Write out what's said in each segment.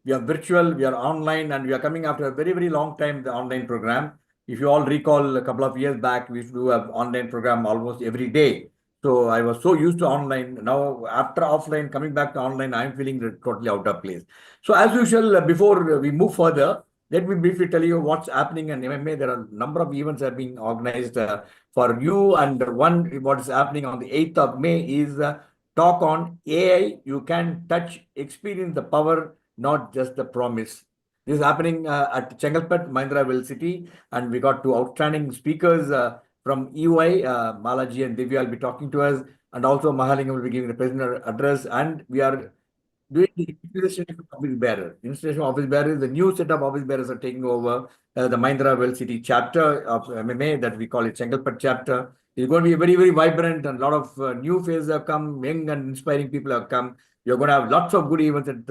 We are virtual, we are online, and we are coming after a very, very long time, the online program. If you all recall, a couple of years back, we used to do an online program almost every day. So I was so used to online. Now, after offline, coming back to online, I'm feeling totally out of place. So as usual, before we move further, let me briefly tell you what's happening in MMA. There are a number of events that are being organized for you. And one, what is happening on the 8th of May is talk on AI. You can touch, experience the power, not just the promise. This is happening at Chengalpet, Mahindra City. And we got two outstanding speakers from EY, Malaji and Divya will be talking to us. And also Mahalingam will be giving the presentation address. And we are doing the installation of office bearer. Installation of office bearer is the new set of office bearers are taking over the Mahindra City chapter of MMA that we call it Chengalpet chapter. It's going to be very, very vibrant and a lot of new faces have come, young and inspiring people have come. You're going to have lots of good events at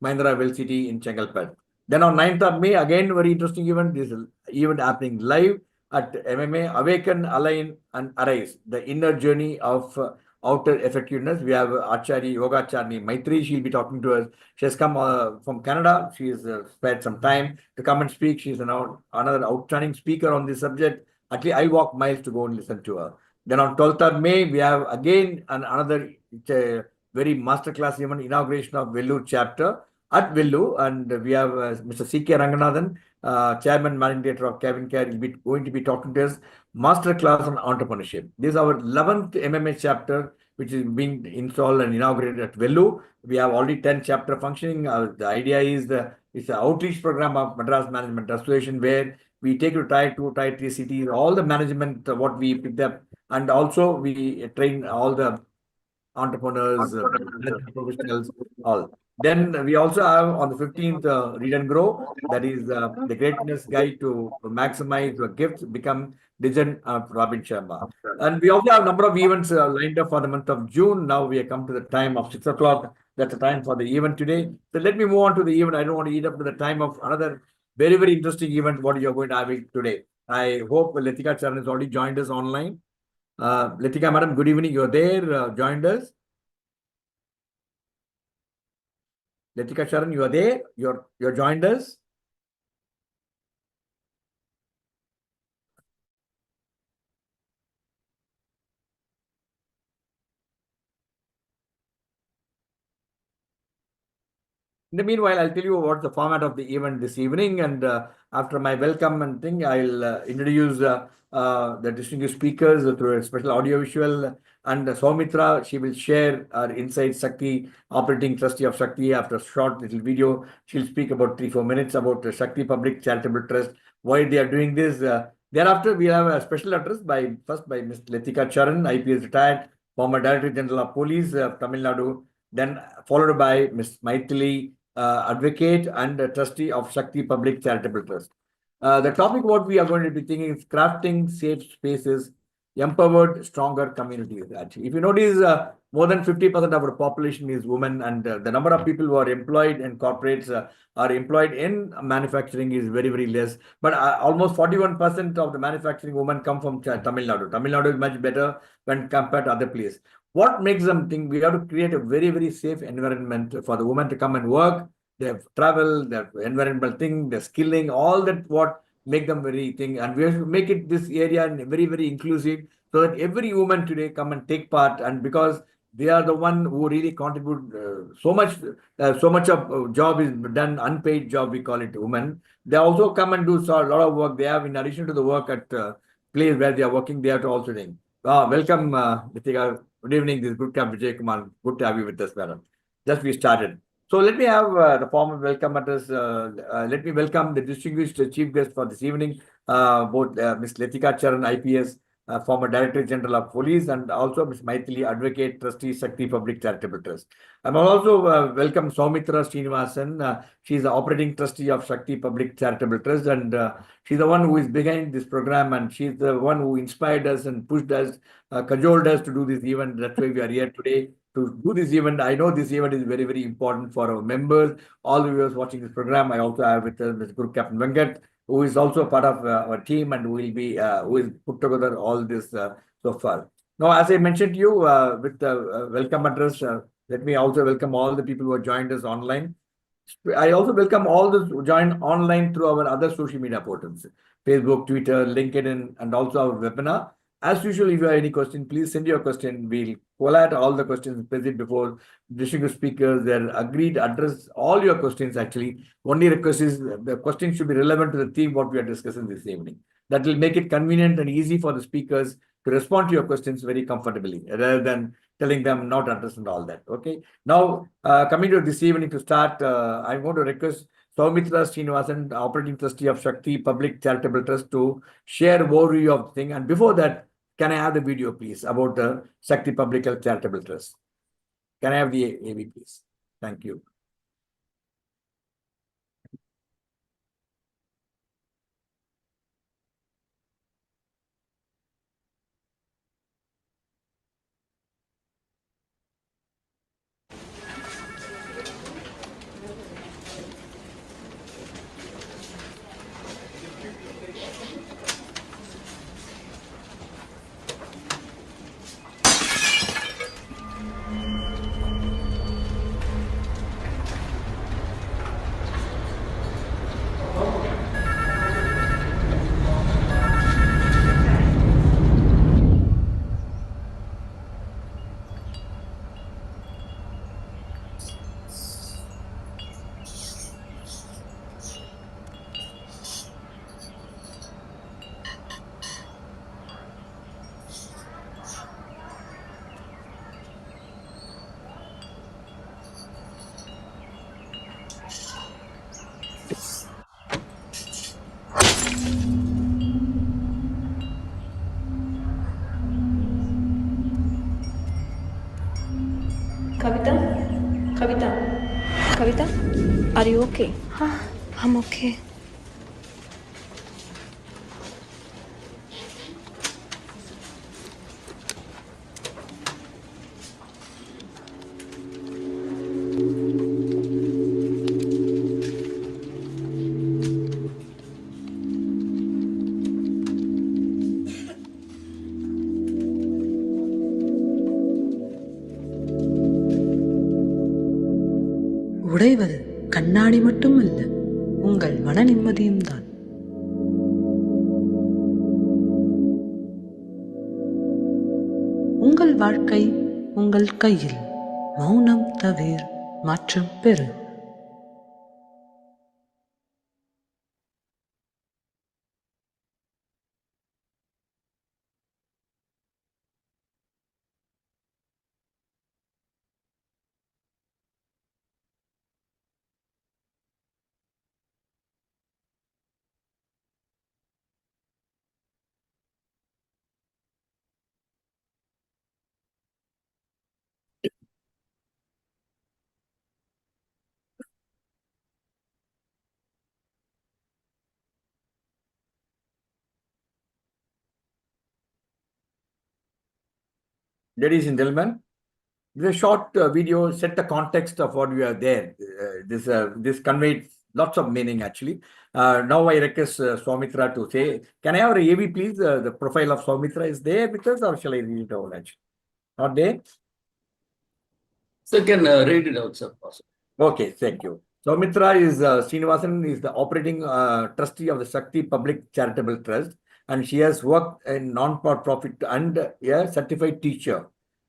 Mahindra City in Chengalpet. Then on 9th of May, again, very interesting event. This event happening live at MMA, Awaken, Align and Arise, the inner journey of outer effectiveness. We have Acharya Yoga Charni Maithili. She'll be talking to us. She has come from Canada. She has spared some time to come and speak. She's another outstanding speaker on this subject. At least I'll walk miles to go and listen to her. Then on 12th of May, we have again another very masterclass event, inauguration of Vellore chapter at Vellore. And we have Mr. C.K. Ranganathan, Chairman Managing Director of Kevin Care, will be going to be talking to us. Masterclass on entrepreneurship. This is our 11th MMA chapter, which is being installed and inaugurated at Vellore. We have already 10 chapter functioning. The idea is it's an outreach program of Madras Management Association where we take to Tier 2, Tier 3 cities, all the management, what we picked up, and also we train all the entrepreneurs, professionals, all. Then we also have on the 15th, Read and Grow. That is the greatness guide to maximize your gifts, become Legend of Robin Sharma. And we also have a number of events lined up for the month of June. Now we have come to the time of 6 o'clock. That's the time for the event today. So let me move on to the event. I don't want to eat up to the time of another very, very interesting event what you're going to have today. I hope Letika Charan has already joined us online. Letika, madam, good evening. You're there, joined us. Letika Charan, you are there. You're joined us. In the meanwhile, I'll tell you what's the format of the event this evening. And after my welcome and thing, I'll introduce the distinguished speakers through a special audio-visual. And Soumitra, she will share her insights, Shakti, operating trustee of Shakti. After a short little video, she'll speak about 3-4 minutes about Shakti Public Charitable Trust, why they are doing this. Thereafter, we have a special address first by Ms. Letika Charan, IPS retired, former Director General of Police of Tamil Nadu, then followed by Ms. Maithili, advocate and trustee of Shakti Public Charitable Trust. The topic what we are going to be thinking is crafting safe spaces, empowered, stronger communities. Actually, if you notice, more than 50% of our population is women, and the number of people who are employed in corporates are employed in manufacturing is very, very less. But almost 41% of the manufacturing women come from Tamil Nadu. Tamil Nadu is much better when compared to other places. What makes them think we have to create a very, very safe environment for the women to come and work? They have travel, their environmental thing, their skilling, all that what make them very thing. And we have to make it this area very, very inclusive so that every woman today come and take part. And because they are the one who really contribute so much of job is done, unpaid job, we call it women. They also come and do a lot of work. They have, in addition to the work at place where they are working, they have to also think. Welcome, Letika. Good evening. This is Good Camp Vijay Kumar. Good to have you with us, madam. Just we started. So let me have the formal welcome address. Let me welcome the distinguished chief guest for this evening, both Ms. Letika Charan, IPS, former Director General of Police, and also Ms. Maithili, Advocate, Trustee, Shakti Public Charitable Trust. I'm also welcome Soumitra Srinivasan. She's the Operating Trustee of Shakti Public Charitable Trust, and she's the one who is behind this program, and she's the one who inspired us and pushed us, cajoled us to do this event. That's why we are here today to do this event. I know this event is very, very important for our members, all the viewers watching this program. I also have with us Mr. Group Captain Venkat, who is also part of our team and who will put together all this so far. Now, as I mentioned to you with the welcome address, let me also welcome all the people who have joined us online. I also welcome all those who join online through our other social media portals, Facebook, Twitter, LinkedIn, and also our webinar. As usual, if you have any question, please send your question. We'll collate all the questions present before distinguished speakers. They're agreed to address all your questions actually. Only request is the question should be relevant to the theme what we are discussing this evening. That will make it convenient and easy for the speakers to respond to your questions very comfortably rather than telling them not address and all that. Okay. Now, coming to this evening to start, I'm going to request Soumitra Srinivasan, Operating Trustee of Shakti Public Charitable Trust, to share overview of the thing. And before that, can I have the video, please, about the Shakti Public Charitable Trust? Can I have the AV, please? Thank you. Kavita, are you okay? I'm okay. உடைவது கண்ணாடி மட்டுமல்ல, உங்கள் மன நிம்மதியும் தான். உங்கள் வாழ்க்கை உங்கள் கையில். மௌனம் தவிர், மாற்றம் பெறு. Ladies and gentlemen, this short video set the context of what we are there. This conveyed lots of meaning actually. Now I request Soumitra to say, can I have a AV please? The profile of Soumitra is there with us, or shall I read it out actually? Not there? So you can read it out, sir. Possible. Okay, thank you. Soumitra is Srinivasan is the operating trustee of the Shakti Public Charitable Trust, and she has worked in non-profit and a certified teacher.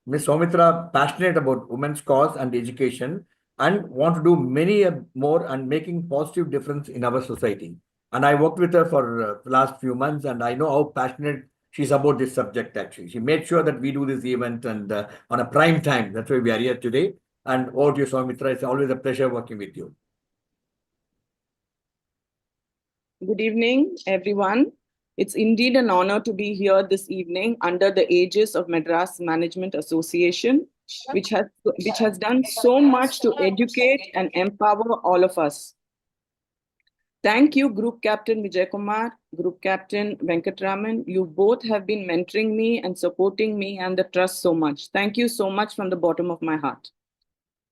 Ms. Soumitra passionate about women's cause and education and want to do many more and making positive difference in our society. And I worked with her for the last few months, and I know how passionate she's about this subject actually. She made sure that we do this event and on a prime time. That's why we are here today. And over to you, Soumitra. It's always a pleasure working with you. Good evening, everyone. It's indeed an honor to be here this evening under the aegis of Madras Management Association, which has done so much to educate and empower all of us. Thank you, Group Captain Vijay Kumar, Group Captain Venkatraman. You both have been mentoring me and supporting me and the trust so much. Thank you so much from the bottom of my heart.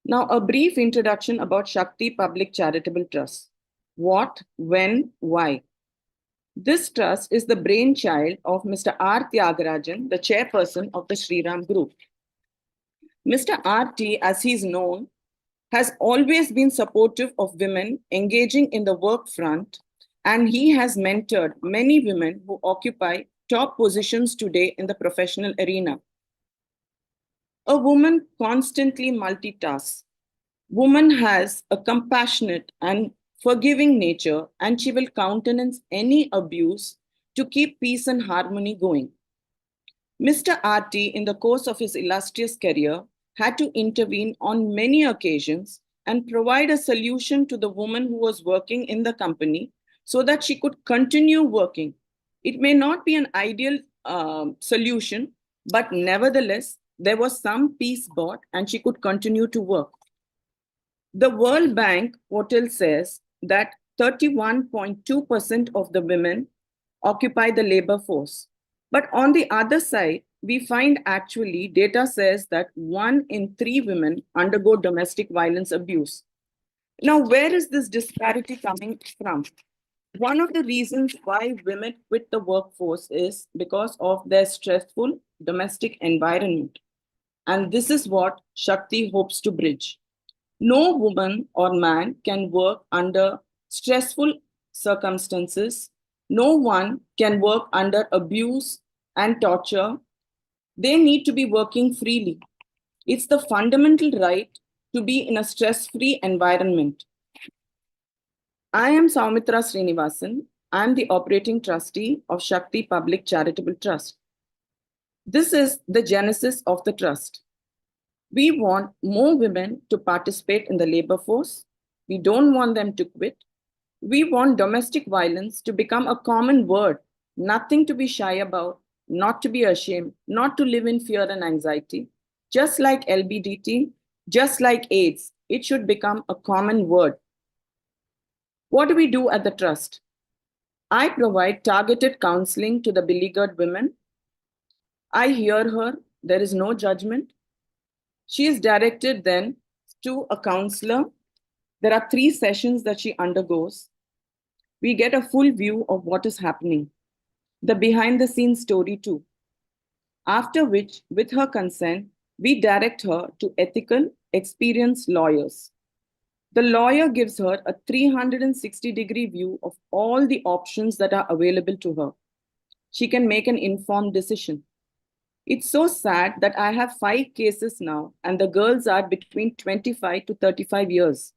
Now, a brief introduction about Shakti Public Charitable Trust. What, when, why? This trust is the brainchild of Mr. R. Tyagarajan, the chairperson of the Sriram Group. Mr. R.T., as he is known, has always been supportive of women engaging in the work front, and he has mentored many women who occupy top positions today in the professional arena. A woman constantly multitasks. Woman has a compassionate and forgiving nature, and she will countenance any abuse to keep peace and harmony going. Mr. RT, in the course of his illustrious career, had to intervene on many occasions and provide a solution to the woman who was working in the company so that she could continue working. It may not be an ideal solution, but nevertheless, there was some peace brought and she could continue to work. The World Bank portal says that 31.2% of the women occupy the labor force. But on the other side, we find actually data says that 1 in 3 women undergo domestic violence abuse. Now, where is this disparity coming from? One of the reasons why women quit the workforce is because of their stressful domestic environment. And this is what Shakti hopes to bridge. No woman or man can work under stressful circumstances. No one can work under abuse and torture. They need to be working freely. It's the fundamental right to be in a stress-free environment. I am Saumitra Srinivasan. I am the operating trustee of Shakti Public Charitable Trust. This is the genesis of the trust. We want more women to participate in the labor force. We don't want them to quit. We want domestic violence to become a common word, nothing to be shy about, not to be ashamed, not to live in fear and anxiety. Just like LBDT, just like AIDS, it should become a common word. What do we do at the trust? I provide targeted counseling to the beleaguered women. I hear her. There is no judgment. She is directed then to a counselor. There are 3 sessions that she undergoes. We get a full view of what is happening, the behind-the-scenes story too. After which, with her consent, we direct her to ethical, experienced lawyers. The lawyer gives her a 360-degree view of all the options that are available to her. She can make an informed decision. It's so sad that I have 5 cases now, and the girls are between 25 to 35 years.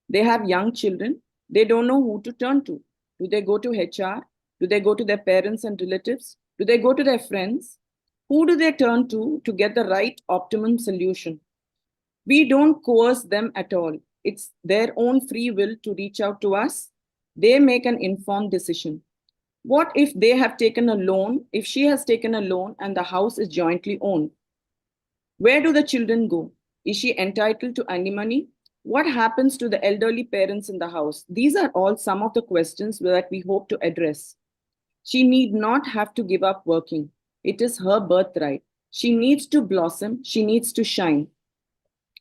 They have young children. They don't know who to turn to. Do they go to HR? Do they go to their parents and relatives? Do they go to their friends? Who do they turn to get the right optimum solution? We don't coerce them at all. It's their own free will to reach out to us. They make an informed decision. What if they have taken a loan, if she has taken a loan and the house is jointly owned? Where do the children go? Is she entitled to alimony? What happens to the elderly parents in the house? These are all some of the questions that we hope to address. She need not have to give up working. It is her birthright. She needs to blossom. She needs to shine.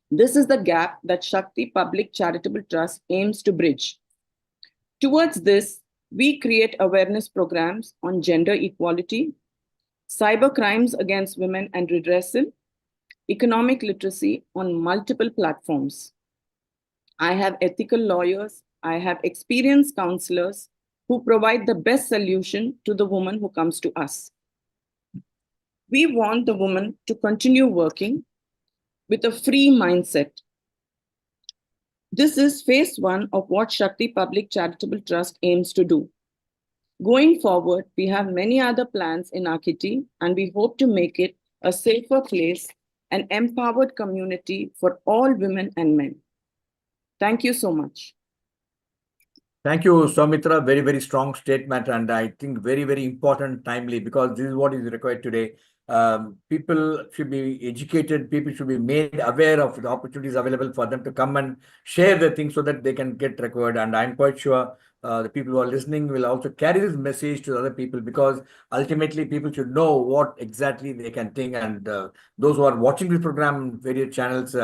This is the gap that Shakti Public Charitable Trust aims to bridge. Towards this, we create awareness programs on gender equality, cyber crimes against women and redressal, economic literacy on multiple platforms. I have ethical lawyers, I have experienced counselors who provide the best solution to the woman who comes to us. We want the woman to continue working with a free mindset. This is phase 1 of what Shakti Public Charitable Trust aims to do. Going forward, we have many other plans in our kitty, and we hope to make it a safer place, an empowered community for all women and men. Thank you so much. Thank you, Soumitra. Very, very strong statement, and I think very, very important, timely, because this is what is required today. People should be educated. People should be made aware of the opportunities available for them to come and share their things so that they can get required. And I'm quite sure the people who are listening will also carry this message to other people, because ultimately people should know what exactly they can think. And those who are watching this program, various channels,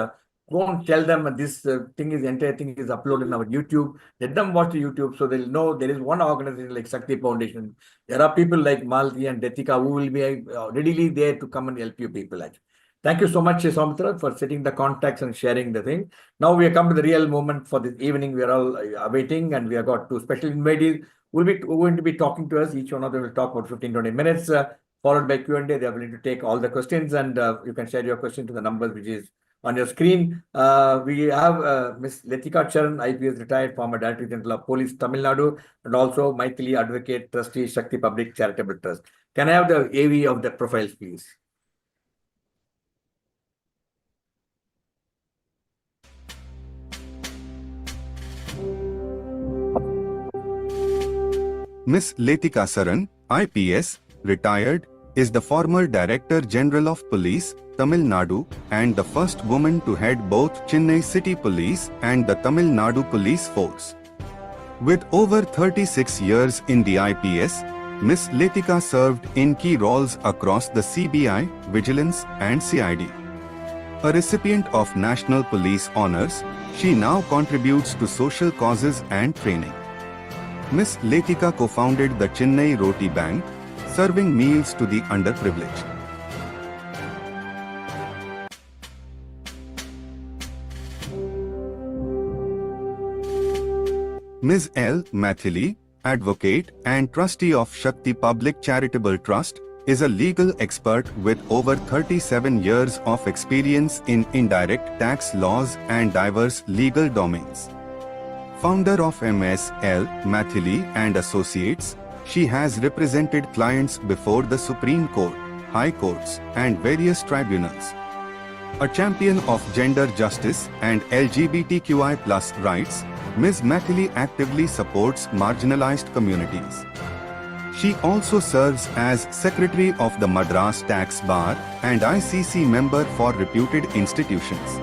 don't tell them this entire thing is uploaded on our YouTube. Let them watch the YouTube so they'll know there is one organization like Shakti Foundation. There are people like Maithili and Letika who will be readily there to come and help you people. Thank you so much, Soumitra, for setting the context and sharing the thing. Now we have come to the real moment for this evening. We are all awaiting, and we have got two special invitees who will be going to be talking to us. Each one of them will talk about 15-20 minutes, followed by Q&A. They are willing to take all the questions, and you can share your question to the numbers which is on your screen. We have Ms. Letika Charan, IPS retired, former Director General of Police, Tamil Nadu, and also Maithili, Advocate, Trustee, Shakti Public Charitable Trust. Can I have the AV of the profiles, please? Ms. Letika Saran, IPS, retired, is the former Director General of Police, Tamil Nadu, and the first woman to head both Chennai City Police and the Tamil Nadu Police Force. With over 36 years in the IPS, Ms. Letika served in key roles across the CBI, Vigilance, and CID. A recipient of National Police Honours, she now contributes to social causes and training. Ms. Letika co-founded the Chennai Roti Bank, serving meals to the underprivileged. Ms. L. Maithili, Advocate and Trustee of Shakti Public Charitable Trust, is a legal expert with over 37 years of experience in indirect tax laws and diverse legal domains. Founder of MS L. Maithili and Associates, she has represented clients before the Supreme Court, High Courts, and various tribunals. A champion of gender justice and LGBTQI+ rights, Ms. Maithili actively supports marginalized communities. She also serves as Secretary of the Madras Tax Bar and ICC member for reputed institutions.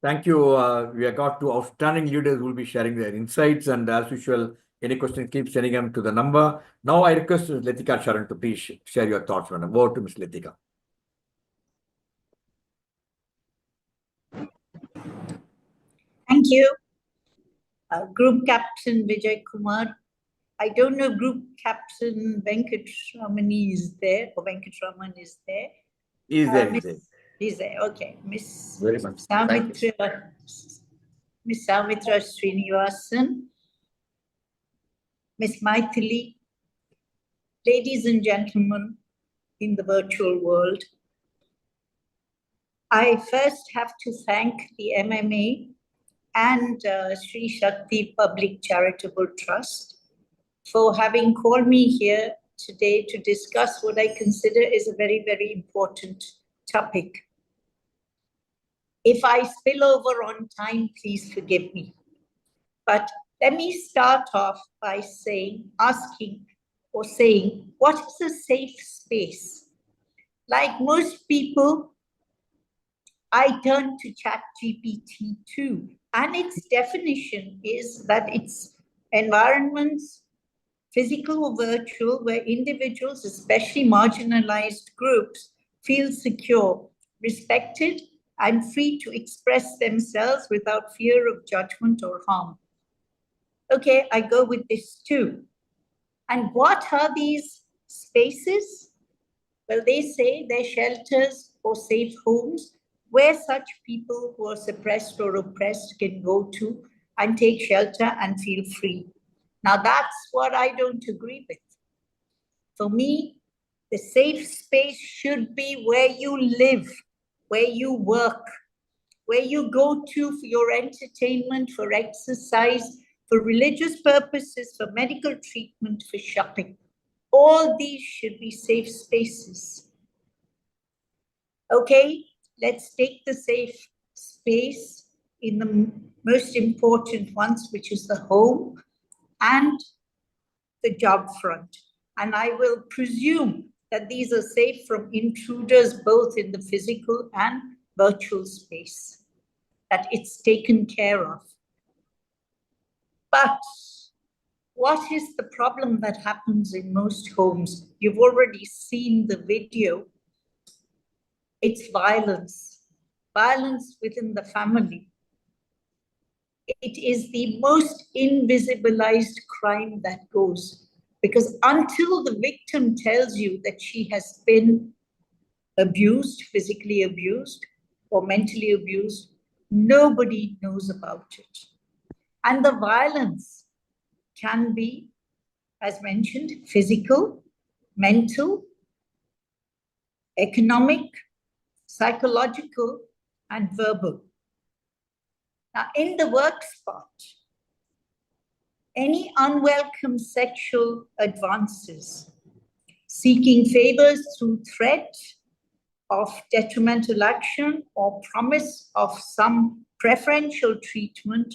Thank you. We have got two outstanding leaders who will be sharing their insights, and as usual, any questions, keep sending them to the number. Now I request Letika Sharan to please share your thoughts. Over to Ms. Letika. Thank you. Group Captain Vijay Kumar. I don't know Group Captain Venkatramani is there, or Venkatraman is there. Is there, is there. He's there, okay. Miss Very much. Soumitra Srinivasan, Miss Maithili, ladies and gentlemen in the virtual world, I first have to thank the MMA and Sri Shakti Public Charitable Trust for having called me here today to discuss what I consider is a very, very important topic. If I spill over on time, please forgive me. But let me start off by asking, what is a safe space? Like most people, I turn to ChatGPT too, and its definition is that it's environments, physical or virtual, where individuals, especially marginalized groups, feel secure, respected, and free to express themselves without fear of judgment or harm. Okay, I go with this too. And what are these spaces? Well, they say they're shelters or safe homes where such people who are suppressed or oppressed can go to and take shelter and feel free. Now, that's what I don't agree with. For me, the safe space should be where you live, where you work, where you go to for your entertainment, for exercise, for religious purposes, for medical treatment, for shopping. All these should be safe spaces. Okay, let's take the safe space in the most important ones, which is the home and the job front. And I will presume that these are safe from intruders, both in the physical and virtual space, that it's taken care of. But what is the problem that happens in most homes? You've already seen the video. It's violence, violence within the family. It is the most invisibilized crime that goes. Because until the victim tells you that she has been abused, physically abused, or mentally abused, nobody knows about it. And the violence can be, as mentioned, physical, mental, economic, psychological, and verbal. Now, in the work spot, any unwelcome sexual advances, seeking favors through threat of detrimental action or promise of some preferential treatment,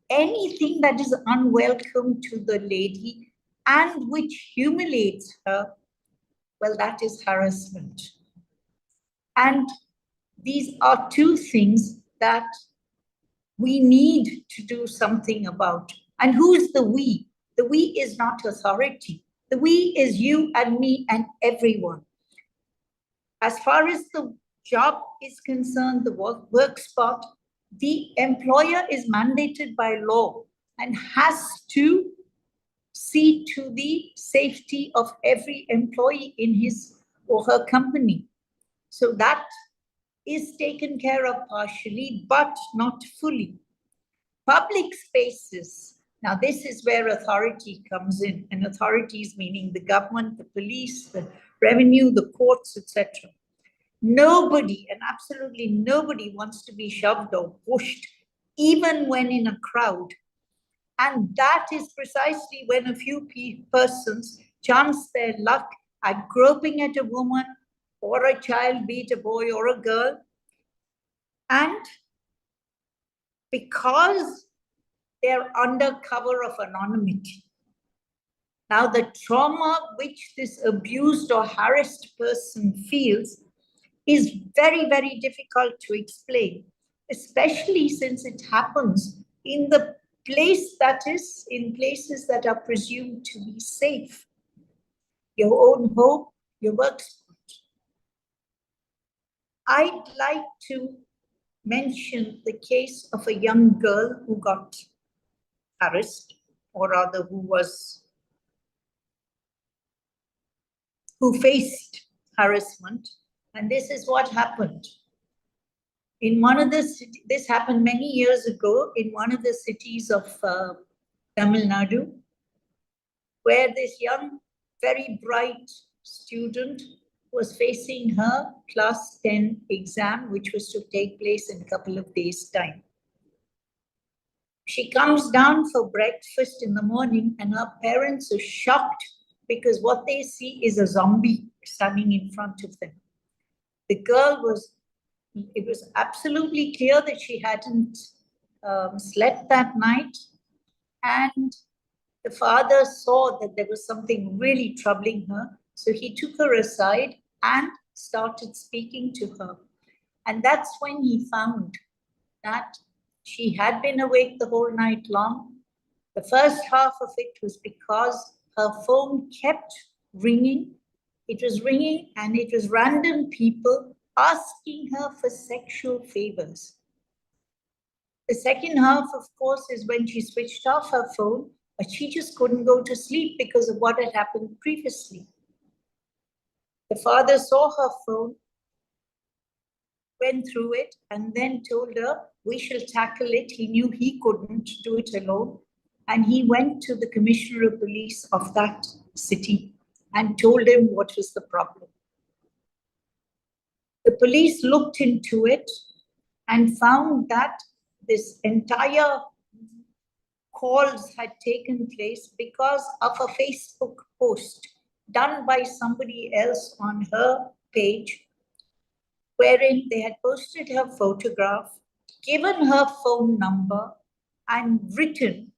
anything that is unwelcome to the lady and which humiliates her, well, that is harassment. And these are two things that we need to do something about. And who is the we? The we is not authority. The we is you and me and everyone. As far as the job is concerned, the work spot, the employer is mandated by law and has to see to the safety of every employee in his or her company. So that is taken care of partially, but not fully. Public spaces. Now, this is where authority comes in, and authorities meaning the government, the police, the revenue, the courts, etc. Nobody, and absolutely nobody, wants to be shoved or pushed, even when in a crowd. And that is precisely when a few persons chance their luck at groping at a woman or a child, be it a boy or a girl. And because they're under cover of anonymity. Now, the trauma which this abused or harassed person feels is very, very difficult to explain, especially since it happens in the place that is, in places that are presumed to be safe. Your own home, your work spot. I'd like to mention the case of a young girl who got harassed, or rather who faced harassment. And this is what happened. In one of the cities, this happened many years ago in one of the cities of Tamil Nadu, where this young, very bright student was facing her class 10 exam, which was to take place in a couple of days' time. She comes down for breakfast in the morning and her parents are shocked because what they see is a zombie standing in front of them. The girl it was absolutely clear that she hadn't slept that night, and the father saw that there was something really troubling her. So he took her aside and started speaking to her. And that's when he found that she had been awake the whole night long. The first half of it was because her phone kept ringing. It was ringing and it was random people asking her for sexual favors. The second half, of course, is when she switched off her phone, but she just couldn't go to sleep because of what had happened previously. The father saw her phone, went through it, and then told her, we shall tackle it. He knew he couldn't do it alone. And he went to the commissioner of police of that city and told him what was the problem. The police looked into it and found that this entire calls had taken place because of a Facebook post done by somebody else on her page, wherein they had posted her photograph, given her phone number, and written,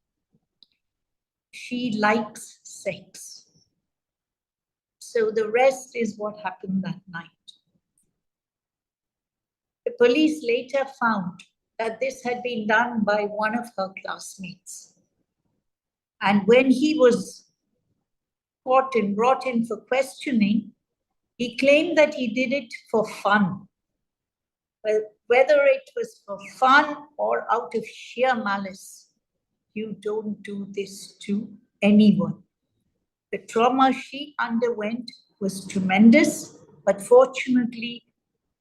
she likes sex. So the rest is what happened that night. The police later found that this had been done by one of her classmates. And when he was caught and brought in for questioning, he claimed that he did it for fun. Well, whether it was for fun or out of sheer malice, you don't do this to anyone. The trauma she underwent was tremendous, but fortunately,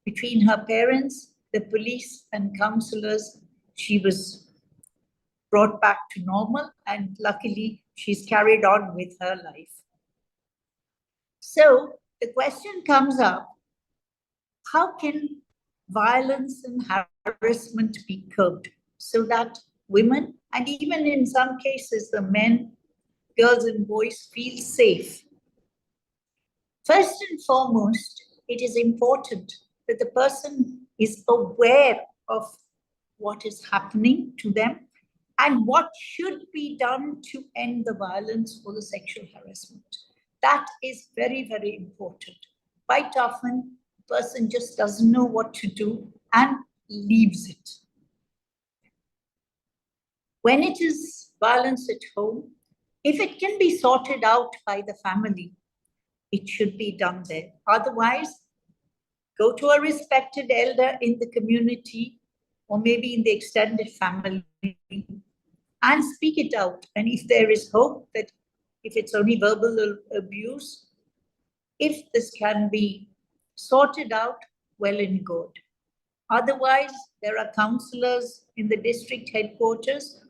between her parents, the police and counselors, she was brought back to normal, and luckily she's carried on with her life. So the question comes up, how can violence and harassment be curbed so that women, and even in some cases the men, girls and boys, feel safe? First and foremost, it is important that the person is aware of what is happening to them and what should be done to end the violence or the sexual harassment. That is very, very important. Quite often, the person just doesn't know what to do and leaves it. When it is violence at home, if it can be sorted out by the family, it should be done there. Otherwise, go to a respected elder in the community or maybe in the extended family and speak it out. And if there is hope that if it's only verbal abuse, if this can be sorted out, well and good. Otherwise, there are counselors in the district headquarters,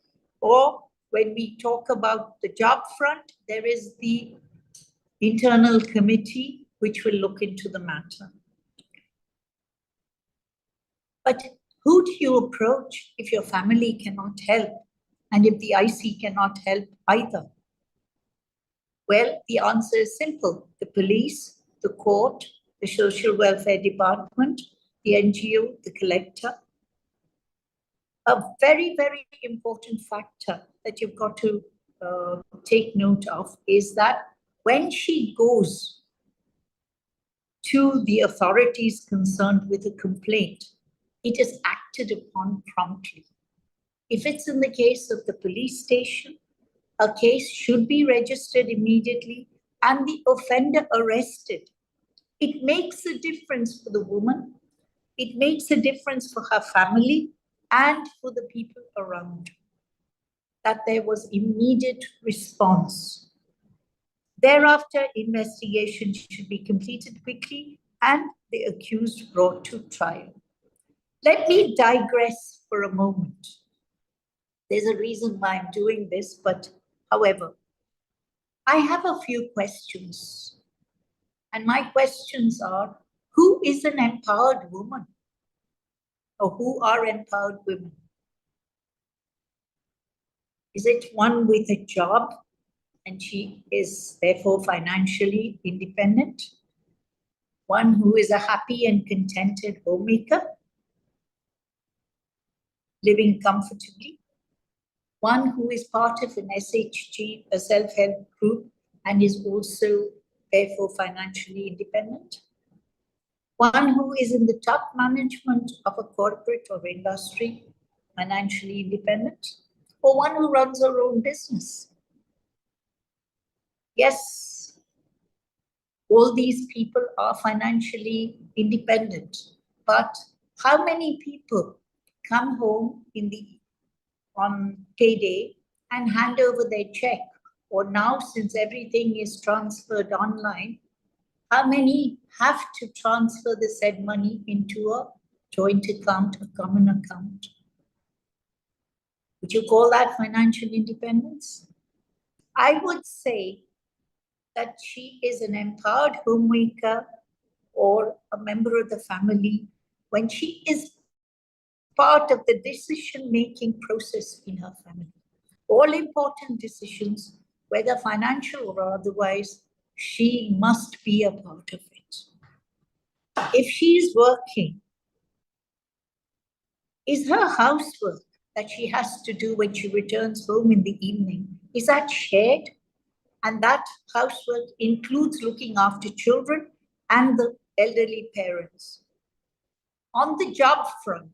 or when we talk about the job front, there is the internal committee which will look into the matter. But who do you approach if your family cannot help and if the IC cannot help either? Well, the answer is simple. The police, the court, the social welfare department, the NGO, the collector. A very, very important factor that you've got to take note of is that when she goes to the authorities concerned with a complaint, it is acted upon promptly. If it's in the case of the police station, a case should be registered immediately and the offender arrested. It makes a difference for the woman. It makes a difference for her family and for the people around, that there was immediate response. Thereafter, investigation should be completed quickly and the accused brought to trial. Let me digress for a moment. There's a reason why I'm doing this, but however, I have a few questions. And my questions are, who is an empowered woman? Or who are empowered women? Is it one with a job and she is therefore financially independent? One who is a happy and contented homemaker, living comfortably? One who is part of an SHG, a self-help group, and is also therefore financially independent? One who is in the top management of a corporate or industry, financially independent? Or one who runs her own business? Yes, all these people are financially independent, but how many people come home on payday and hand over their check? Or now, since everything is transferred online, how many have to transfer the said money into a joint account, a common account? Would you call that financial independence? I would say that she is an empowered homemaker or a member of the family when she is part of the decision-making process in her family. All important decisions, whether financial or otherwise, she must be a part of it. If she is working, is her housework that she has to do when she returns home in the evening, is that shared? And that housework includes looking after children and the elderly parents. On the job front,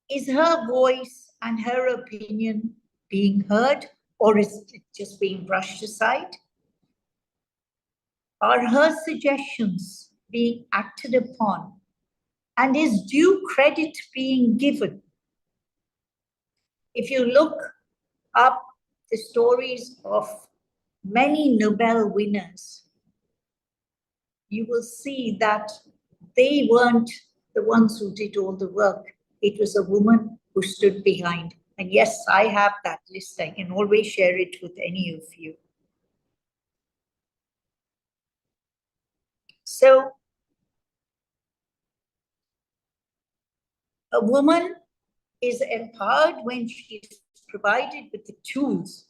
is her voice and her opinion being heard, or is it just being brushed aside? Are her suggestions being acted upon? And is due credit being given? If you look up the stories of many Nobel winners, you will see that they weren't the ones who did all the work. It was a woman who stood behind. And yes, I have that list. I can always share it with any of you. So a woman is empowered when she is provided with the tools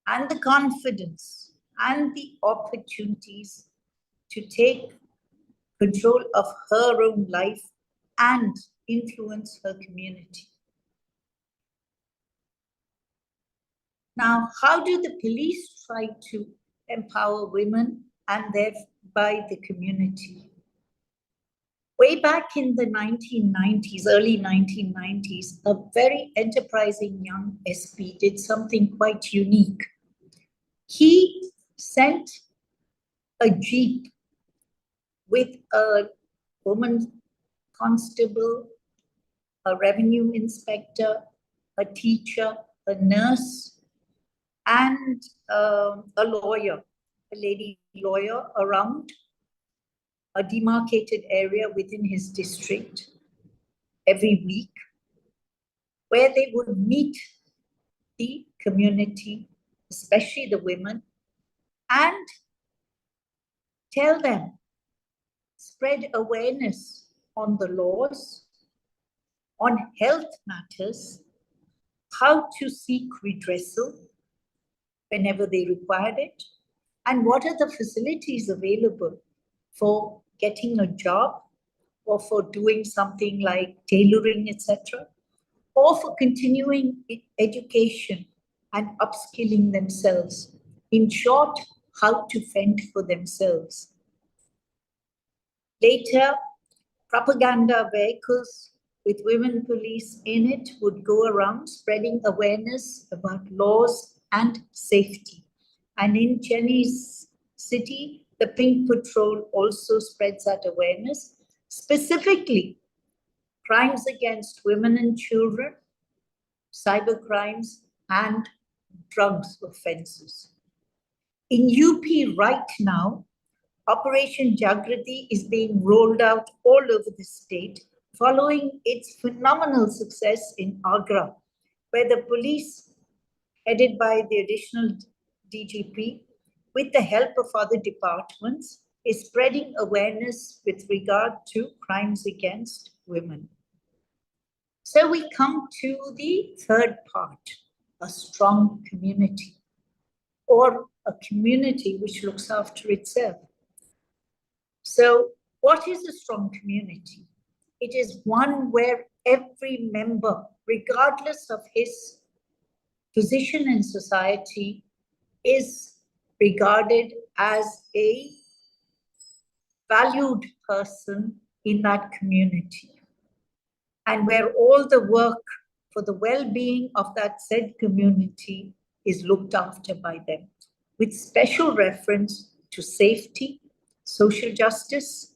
and the confidence and the opportunities to take control of her own life and influence her community. Now, how do the police try to empower women and thereby the community? Way back in the 1990s, early 1990s, a very enterprising young SP did something quite unique. He sent a jeep with a woman constable, a revenue inspector, a teacher, a nurse, and a lawyer, a lady lawyer around a demarcated area within his district every week, where they would meet the community, especially the women, and tell them, spread awareness on the laws, on health matters, how to seek redressal whenever they required it, and what are the facilities available for getting a job or for doing something like tailoring, etc., or for continuing education and upskilling themselves. In short, how to fend for themselves. Later, propaganda vehicles with women police in it would go around spreading awareness about laws and safety. And in Chennai's city, the Pink Patrol also spreads that awareness, specifically crimes against women and children, cyber crimes, and drugs offenses. In UP right now, Operation Jagrati is being rolled out all over the state, following its phenomenal success in Agra, where the police, headed by the additional DGP, with the help of other departments, is spreading awareness with regard to crimes against women. So we come to the third part, a strong community, or a community which looks after itself. So what is a strong community? It is one where every member, regardless of his position in society, is regarded as a valued person in that community, and where all the work for the well-being of that said community is looked after by them, with special reference to safety, social justice,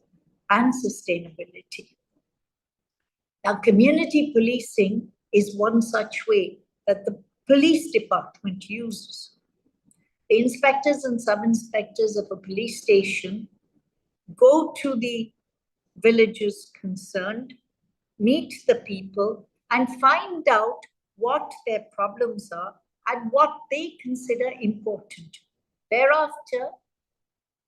and sustainability. Now, community policing is one such way that the police department uses. The inspectors and sub-inspectors of a police station go to the villages concerned, meet the people, and find out what their problems are and what they consider important. Thereafter,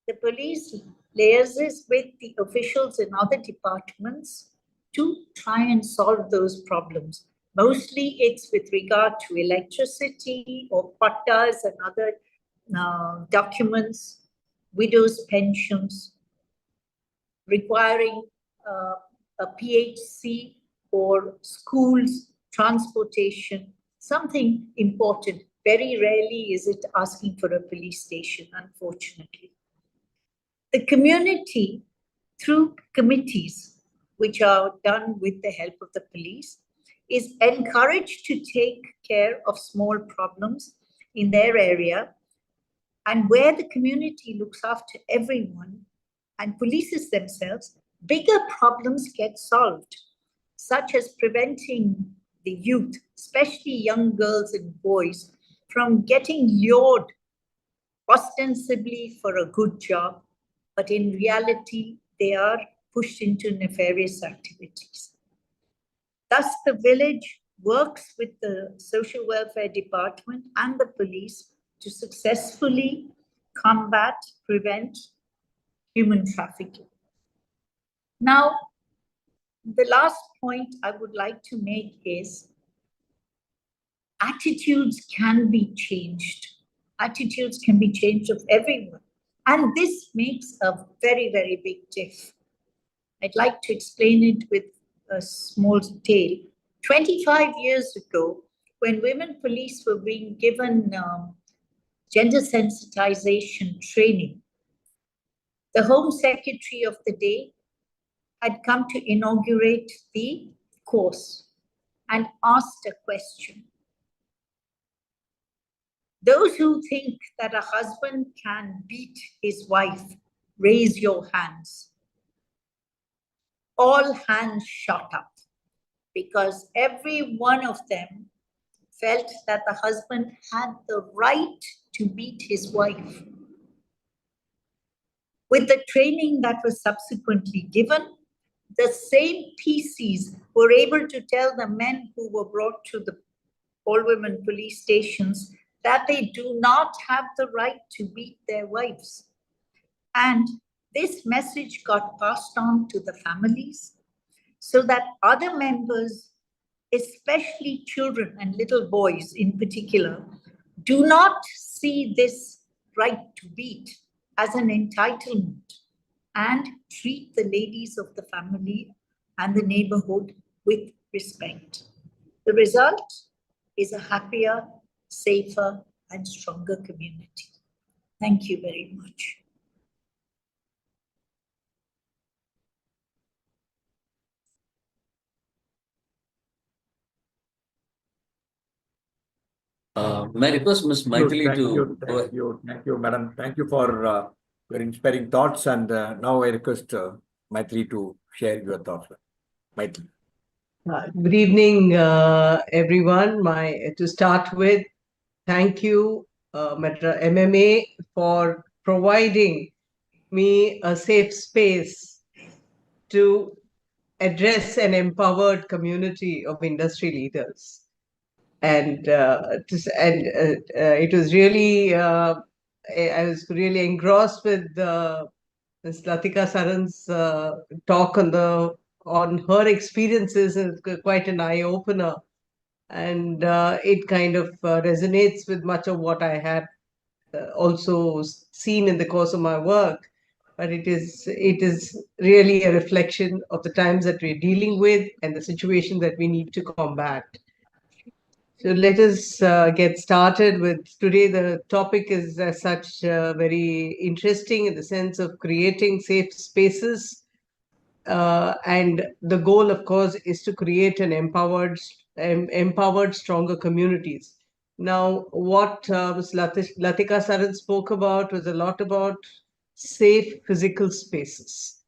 the police liaises with the officials in other departments to try and solve those problems. Mostly it's with regard to electricity or pattas and other documents, widows' pensions, requiring a PHC or schools, transportation, something important. Very rarely is it asking for a police station, unfortunately. The community, through committees, which are done with the help of the police, is encouraged to take care of small problems in their area, and where the community looks after everyone and polices themselves, bigger problems get solved, such as preventing the youth, especially young girls and boys, from getting lured ostensibly for a good job, but in reality, they are pushed into nefarious activities. Thus, the village works with the social welfare department and the police to successfully combat, prevent human trafficking. Now, the last point I would like to make is attitudes can be changed. Attitudes can be changed of everyone. And this makes a very, very big diff. I'd like to explain it with a small tale. 25 years ago, when women police were being given gender sensitization training, the Home Secretary of the day had come to inaugurate the course and asked a question. Those who think that a husband can beat his wife, raise your hands. All hands shot up because every one of them felt that the husband had the right to beat his wife. With the training that was subsequently given, the same PCs were able to tell the men who were brought to the all-women police stations that they do not have the right to beat their wives. And this message got passed on to the families so that other members, especially children and little boys in particular, do not see this right to beat as an entitlement and treat the ladies of the family and the neighborhood with respect. The result is a happier, safer, and stronger community. Thank you very much. May I request Ms. Maithili to go ahead? Thank you, madam. Thank you for your inspiring thoughts. And now I request Maithili to share your thoughts. Maithili. Good evening, everyone. To start with, thank you, MMA, for providing me a safe space to address an empowered community of industry leaders. And it was really, I was really engrossed with Ms. Letika Saran's talk on her experiences. It's quite an eye opener, and it kind of resonates with much of what I had also seen in the course of my work. But it is really a reflection of the times that we're dealing with and the situation that we need to combat. So let us get started with today. The topic is as such very interesting in the sense of creating safe spaces. And the goal, of course, is to create an empowered, stronger communities. Now, what Ms. Letika Saran spoke about was a lot about safe physical spaces,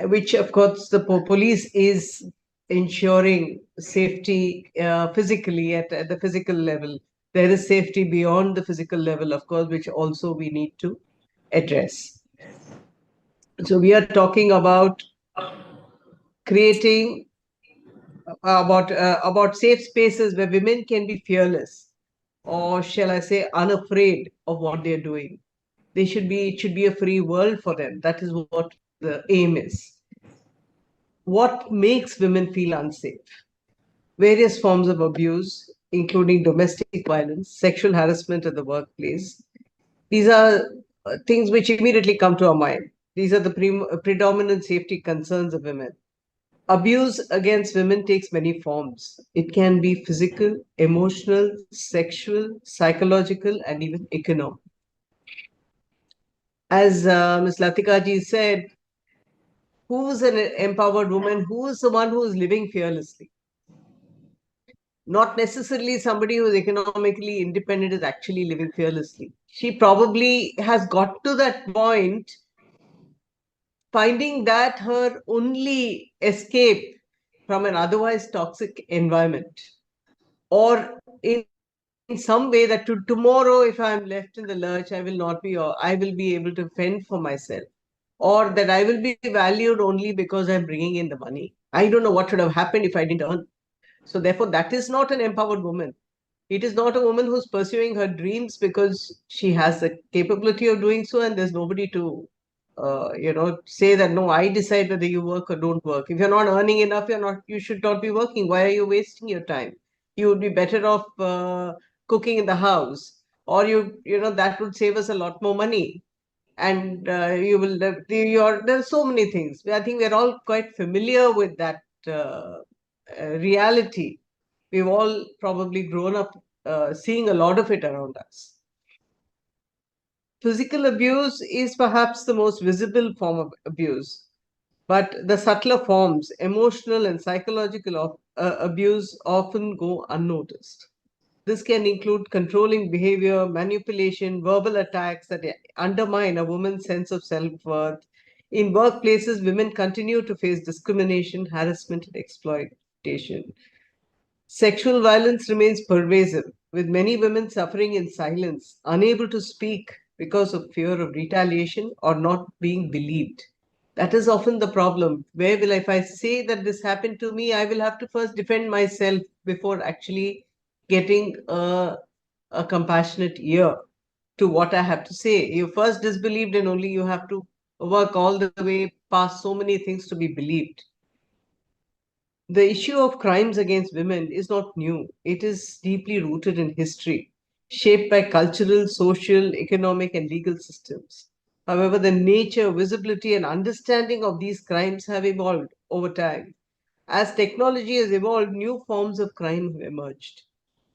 which, of course, the police is ensuring safety physically at the physical level. There is safety beyond the physical level, of course, which also we need to address. So we are talking about creating about safe spaces where women can be fearless, or shall I say, unafraid of what they're doing. It should be a free world for them. That is what the aim is. What makes women feel unsafe? Various forms of abuse, including domestic violence, sexual harassment at the workplace. These are things which immediately come to our mind. These are the predominant safety concerns of women. Abuse against women takes many forms. It can be physical, emotional, sexual, psychological, and even economic. As Ms. Letika ji said, who's an empowered woman? Who is the one who is living fearlessly? Not necessarily somebody who is economically independent is actually living fearlessly. She probably has got to that point, finding that her only escape from an otherwise toxic environment, or in some way that tomorrow, if I'm left in the lurch, I will not be, or I will be able to fend for myself, or that I will be valued only because I'm bringing in the money. I don't know what would have happened if I didn't earn. So therefore, that is not an empowered woman. It is not a woman who's pursuing her dreams because she has the capability of doing so, and there's nobody to, say that no, I decide whether you work or don't work. If you're not earning enough, you should not be working. Why are you wasting your time? You would be better off cooking in the house, or that would save us a lot more money. And you will there's so many things. I think we're all quite familiar with that reality. We've all probably grown up seeing a lot of it around us. Physical abuse is perhaps the most visible form of abuse, but the subtler forms, emotional and psychological abuse, often go unnoticed. This can include controlling behavior, manipulation, verbal attacks that undermine a woman's sense of self-worth. In workplaces, women continue to face discrimination, harassment, and exploitation. Sexual violence remains pervasive, with many women suffering in silence, unable to speak because of fear of retaliation or not being believed. That is often the problem. If I say that this happened to me, I will have to first defend myself before actually getting a compassionate ear to what I have to say. You first disbelieved, and only you have to work all the way past so many things to be believed. The issue of crimes against women is not new. It is deeply rooted in history, shaped by cultural, social, economic, and legal systems. However, the nature, visibility, and understanding of these crimes have evolved over time. As technology has evolved, new forms of crime have emerged.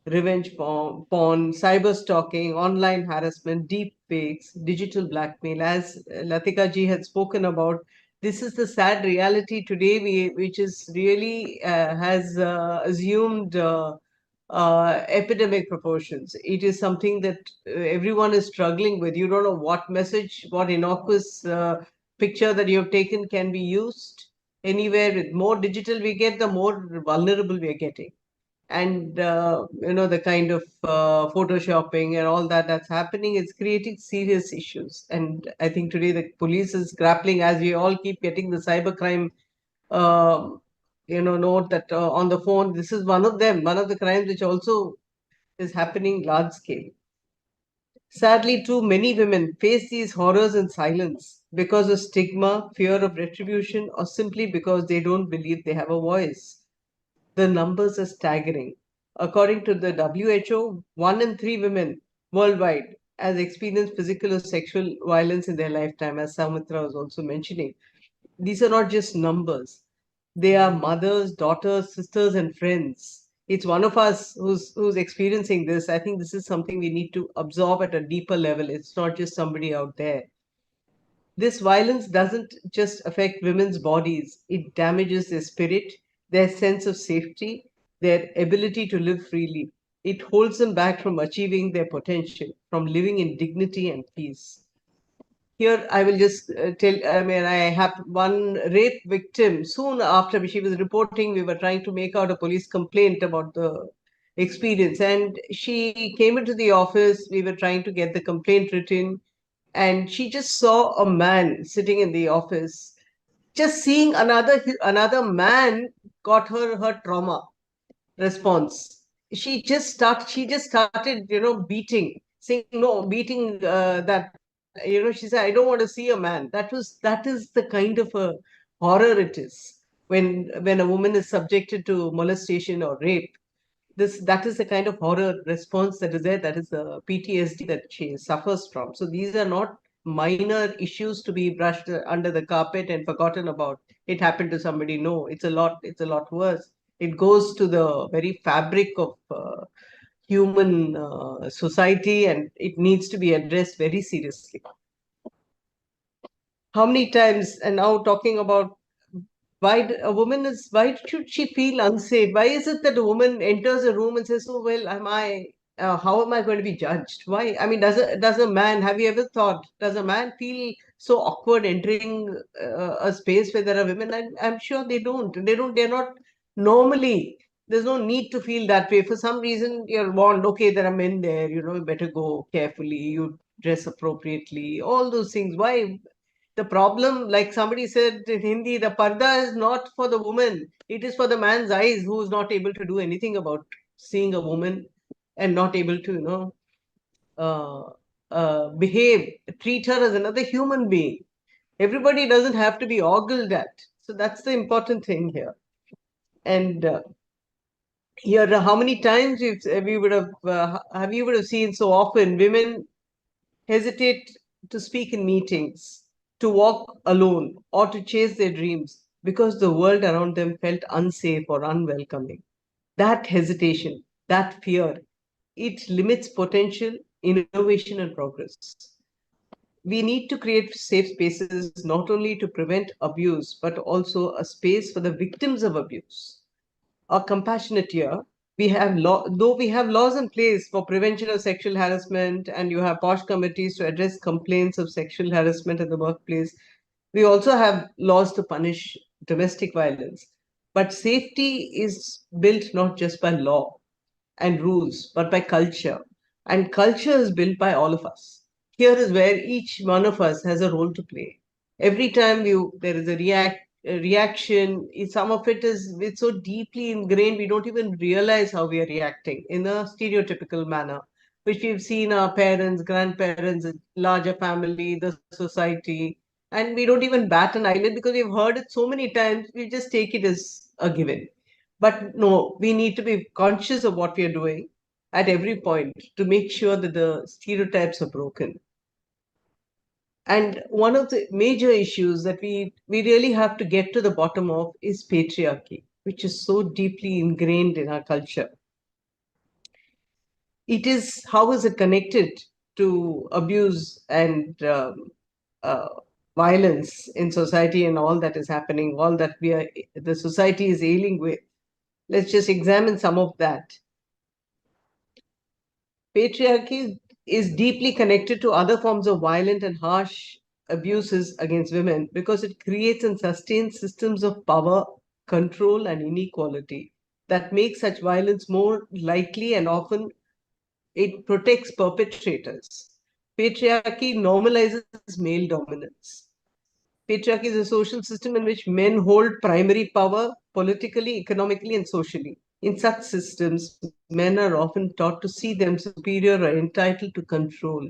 Revenge porn, cyber stalking, online harassment, deep fakes, digital blackmail. As Letika ji had spoken about, this is the sad reality today, which is really has assumed epidemic proportions. It is something that everyone is struggling with. You don't know what message, what innocuous picture that you have taken can be used anywhere. With more digital we get, the more vulnerable we are getting. And the kind of photoshopping and all that's happening is creating serious issues. And I think today the police is grappling, as we all keep getting the cybercrime note that on the phone. This is one of the crimes which also is happening large scale. Sadly, too many women face these horrors in silence because of stigma, fear of retribution, or simply because they don't believe they have a voice. The numbers are staggering. According to the WHO, 1 in 3 women worldwide has experienced physical or sexual violence in their lifetime, as Samitra was also mentioning. These are not just numbers. They are mothers, daughters, sisters, and friends. It's one of us who's experiencing this. I think this is something we need to absorb at a deeper level. It's not just somebody out there. This violence doesn't just affect women's bodies, it damages their spirit, their sense of safety, their ability to live freely. It holds them back from achieving their potential, from living in dignity and peace. Here, I will just I have one rape victim. Soon after she was reporting, we were trying to make out a police complaint about the experience. And she came into the office. We were trying to get the complaint written. And she just saw a man sitting in the office. Just seeing another man got her trauma response. She just started, beating, saying no, beating that, she said, I don't want to see a man. That is the kind of a horror it is when a woman is subjected to molestation or rape. That is the kind of horror response that is there. That is the PTSD that she suffers from. So these are not minor issues to be brushed under the carpet and forgotten about. It happened to somebody. No, it's a lot worse. It goes to the very fabric of human society, and it needs to be addressed very seriously. How many times, and now talking about why should she feel unsafe? Why is it that a woman enters a room and says, oh, well, how am I going to be judged? Why? I mean, does a man, have you ever thought, does a man feel so awkward entering a space where there are women? I'm sure they don't. They're not normally there's no need to feel that way. For some reason, you're warned, okay, there are men there, you better go carefully, you dress appropriately, all those things. Why? The problem, like somebody said in Hindi, the parda is not for the woman. It is for the man's eyes, who is not able to do anything about seeing a woman and not able to, behave, treat her as another human being. Everybody doesn't have to be ogled at. So that's the important thing here. And here, how many times we would have seen so often women hesitate to speak in meetings, to walk alone, or to chase their dreams because the world around them felt unsafe or unwelcoming. That hesitation, that fear, it limits potential, innovation, and progress. We need to create safe spaces not only to prevent abuse, but also a space for the victims of abuse. A compassionate year. We have though we have laws in place for prevention of sexual harassment, and you have posh committees to address complaints of sexual harassment in the workplace. We also have laws to punish domestic violence. But safety is built not just by law and rules, but by culture. And culture is built by all of us. Here is where each one of us has a role to play. Every time there is a reaction, some of it's so deeply ingrained, we don't even realize how we are reacting in a stereotypical manner, which we've seen our parents, grandparents, larger family, the society, and we don't even bat an eyelid because we've heard it so many times, we just take it as a given. But no, we need to be conscious of what we are doing at every point to make sure that the stereotypes are broken. And one of the major issues that we really have to get to the bottom of is patriarchy, which is so deeply ingrained in our culture. How is it connected to abuse and violence in society and all that is happening, all that the society is ailing with? Let's just examine some of that. Patriarchy is deeply connected to other forms of violent and harsh abuses against women because it creates and sustains systems of power, control, and inequality that make such violence more likely, and often it protects perpetrators. Patriarchy normalizes male dominance. Patriarchy is a social system in which men hold primary power politically, economically, and socially. In such systems, men are often taught to see themselves superior or entitled to control.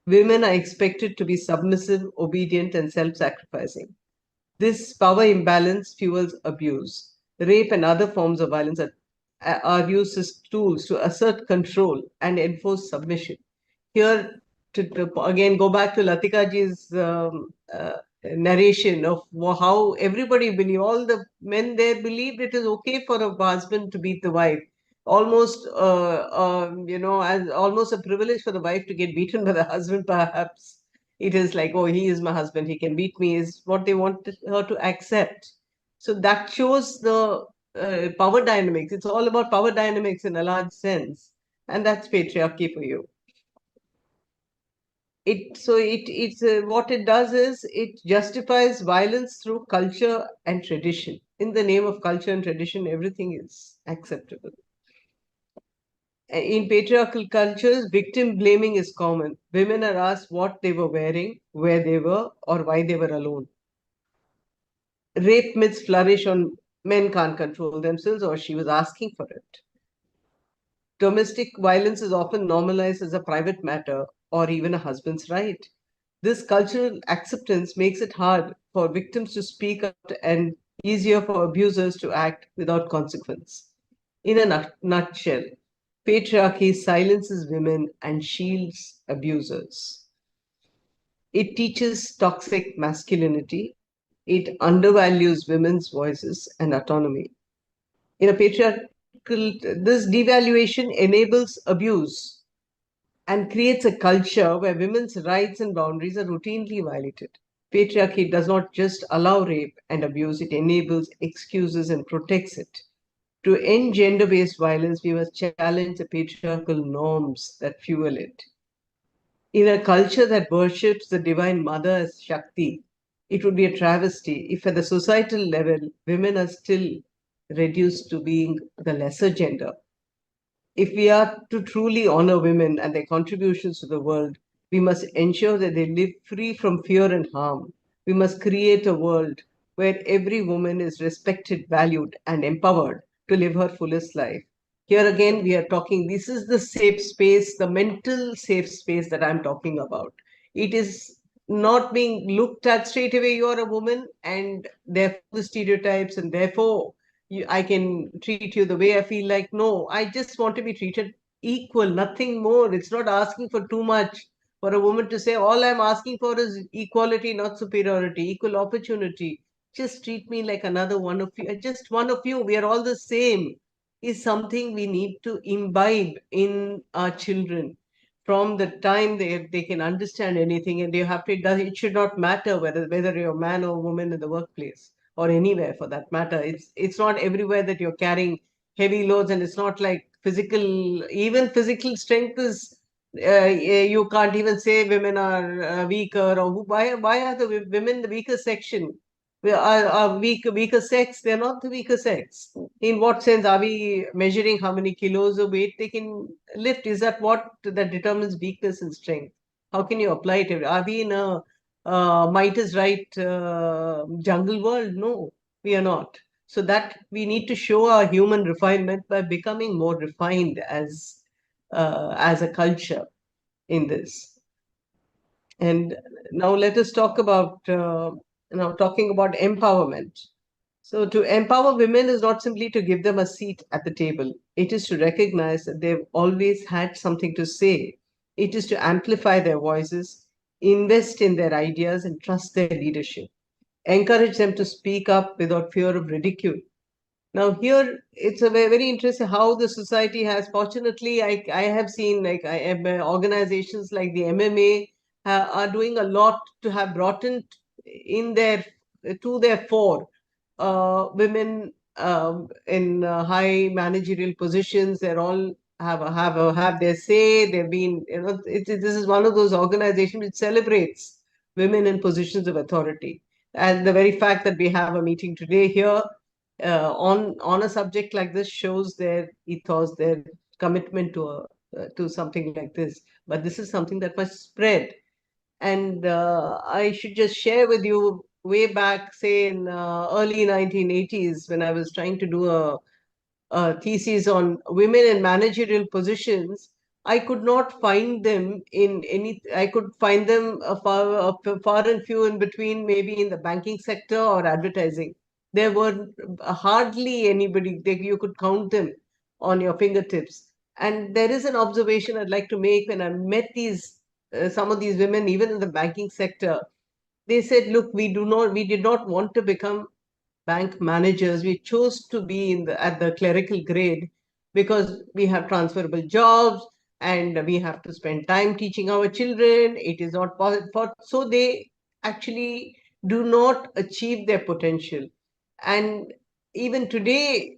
Women are expected to be submissive, obedient, and self-sacrificing. This power imbalance fuels abuse. Rape and other forms of violence are used as tools to assert control and enforce submission. Here, to again go back to Letika ji's narration of how everybody believed, all the men there believed it is okay for a husband to beat the wife. Almost, as almost a privilege for the wife to get beaten by the husband, perhaps. It is like, oh, he is my husband, he can beat me, is what they want her to accept. So that shows the power dynamics. It's all about power dynamics in a large sense. And that's patriarchy for you. What it does is it justifies violence through culture and tradition. In the name of culture and tradition, everything is acceptable. In patriarchal cultures, victim blaming is common. Women are asked what they were wearing, where they were, or why they were alone. Rape myths flourish on men can't control themselves, or she was asking for it. Domestic violence is often normalized as a private matter or even a husband's right. This cultural acceptance makes it hard for victims to speak out and easier for abusers to act without consequence. In a nutshell, patriarchy silences women and shields abusers. It teaches toxic masculinity. It undervalues women's voices and autonomy. In a patriarchal, this devaluation enables abuse and creates a culture where women's rights and boundaries are routinely violated. Patriarchy does not just allow rape and abuse, it enables, excuses, and protects it. To end gender-based violence, we must challenge the patriarchal norms that fuel it. In a culture that worships the Divine Mother as Shakti, it would be a travesty if at the societal level, women are still reduced to being the lesser gender. If we are to truly honor women and their contributions to the world, we must ensure that they live free from fear and harm. We must create a world where every woman is respected, valued, and empowered to live her fullest life. Here again, we are talking, this is the safe space, the mental safe space that I'm talking about. It is not being looked at straight away, you're a woman, and therefore the stereotypes, and therefore I can treat you the way I feel like. No, I just want to be treated equal, nothing more. It's not asking for too much for a woman to say, all I'm asking for is equality, not superiority, equal opportunity. Just treat me like another one of you, just one of you. We are all the same, is something we need to imbibe in our children from the time they can understand anything. And you have to, it should not matter whether you're a man or woman in the workplace or anywhere for that matter. It's not everywhere that you're carrying heavy loads, and it's not like even physical strength is you can't even say women are weaker, or why are the women the weaker section? We are weaker sex. They're not the weaker sex. In what sense are we measuring how many kilos of weight they can lift? Is that what that determines weakness and strength? How can you apply it? Are we in a might is right jungle world? No, we are not. So that we need to show our human refinement by becoming more refined as a culture in this. And now let us talk about talking about empowerment. So to empower women is not simply to give them a seat at the table. It is to recognize that they've always had something to say. It is to amplify their voices, invest in their ideas, and trust their leadership. Encourage them to speak up without fear of ridicule. Now here it's a very interesting how the society has. Fortunately, I have seen organizations like the MMA are doing a lot to have brought in their to their fore women in high managerial positions. They're all have their say. They've been, this is one of those organizations which celebrates women in positions of authority. And the very fact that we have a meeting today here on a subject like this shows their ethos, their commitment to something like this. But this is something that must spread. And I should just share with you, way back, say in early 1980s, when I was trying to do a thesis on women in managerial positions, I could not find them in any. I could find them far and few in between, maybe in the banking sector or advertising. There were hardly anybody. You could count them on your fingertips. And there is an observation I'd like to make. When I met some of these women, even in the banking sector, they said, "Look, we did not want to become bank managers. We chose to be at the clerical grade because we have transferable jobs and we have to spend time teaching our children. It is not possible." So they actually do not achieve their potential. And even today,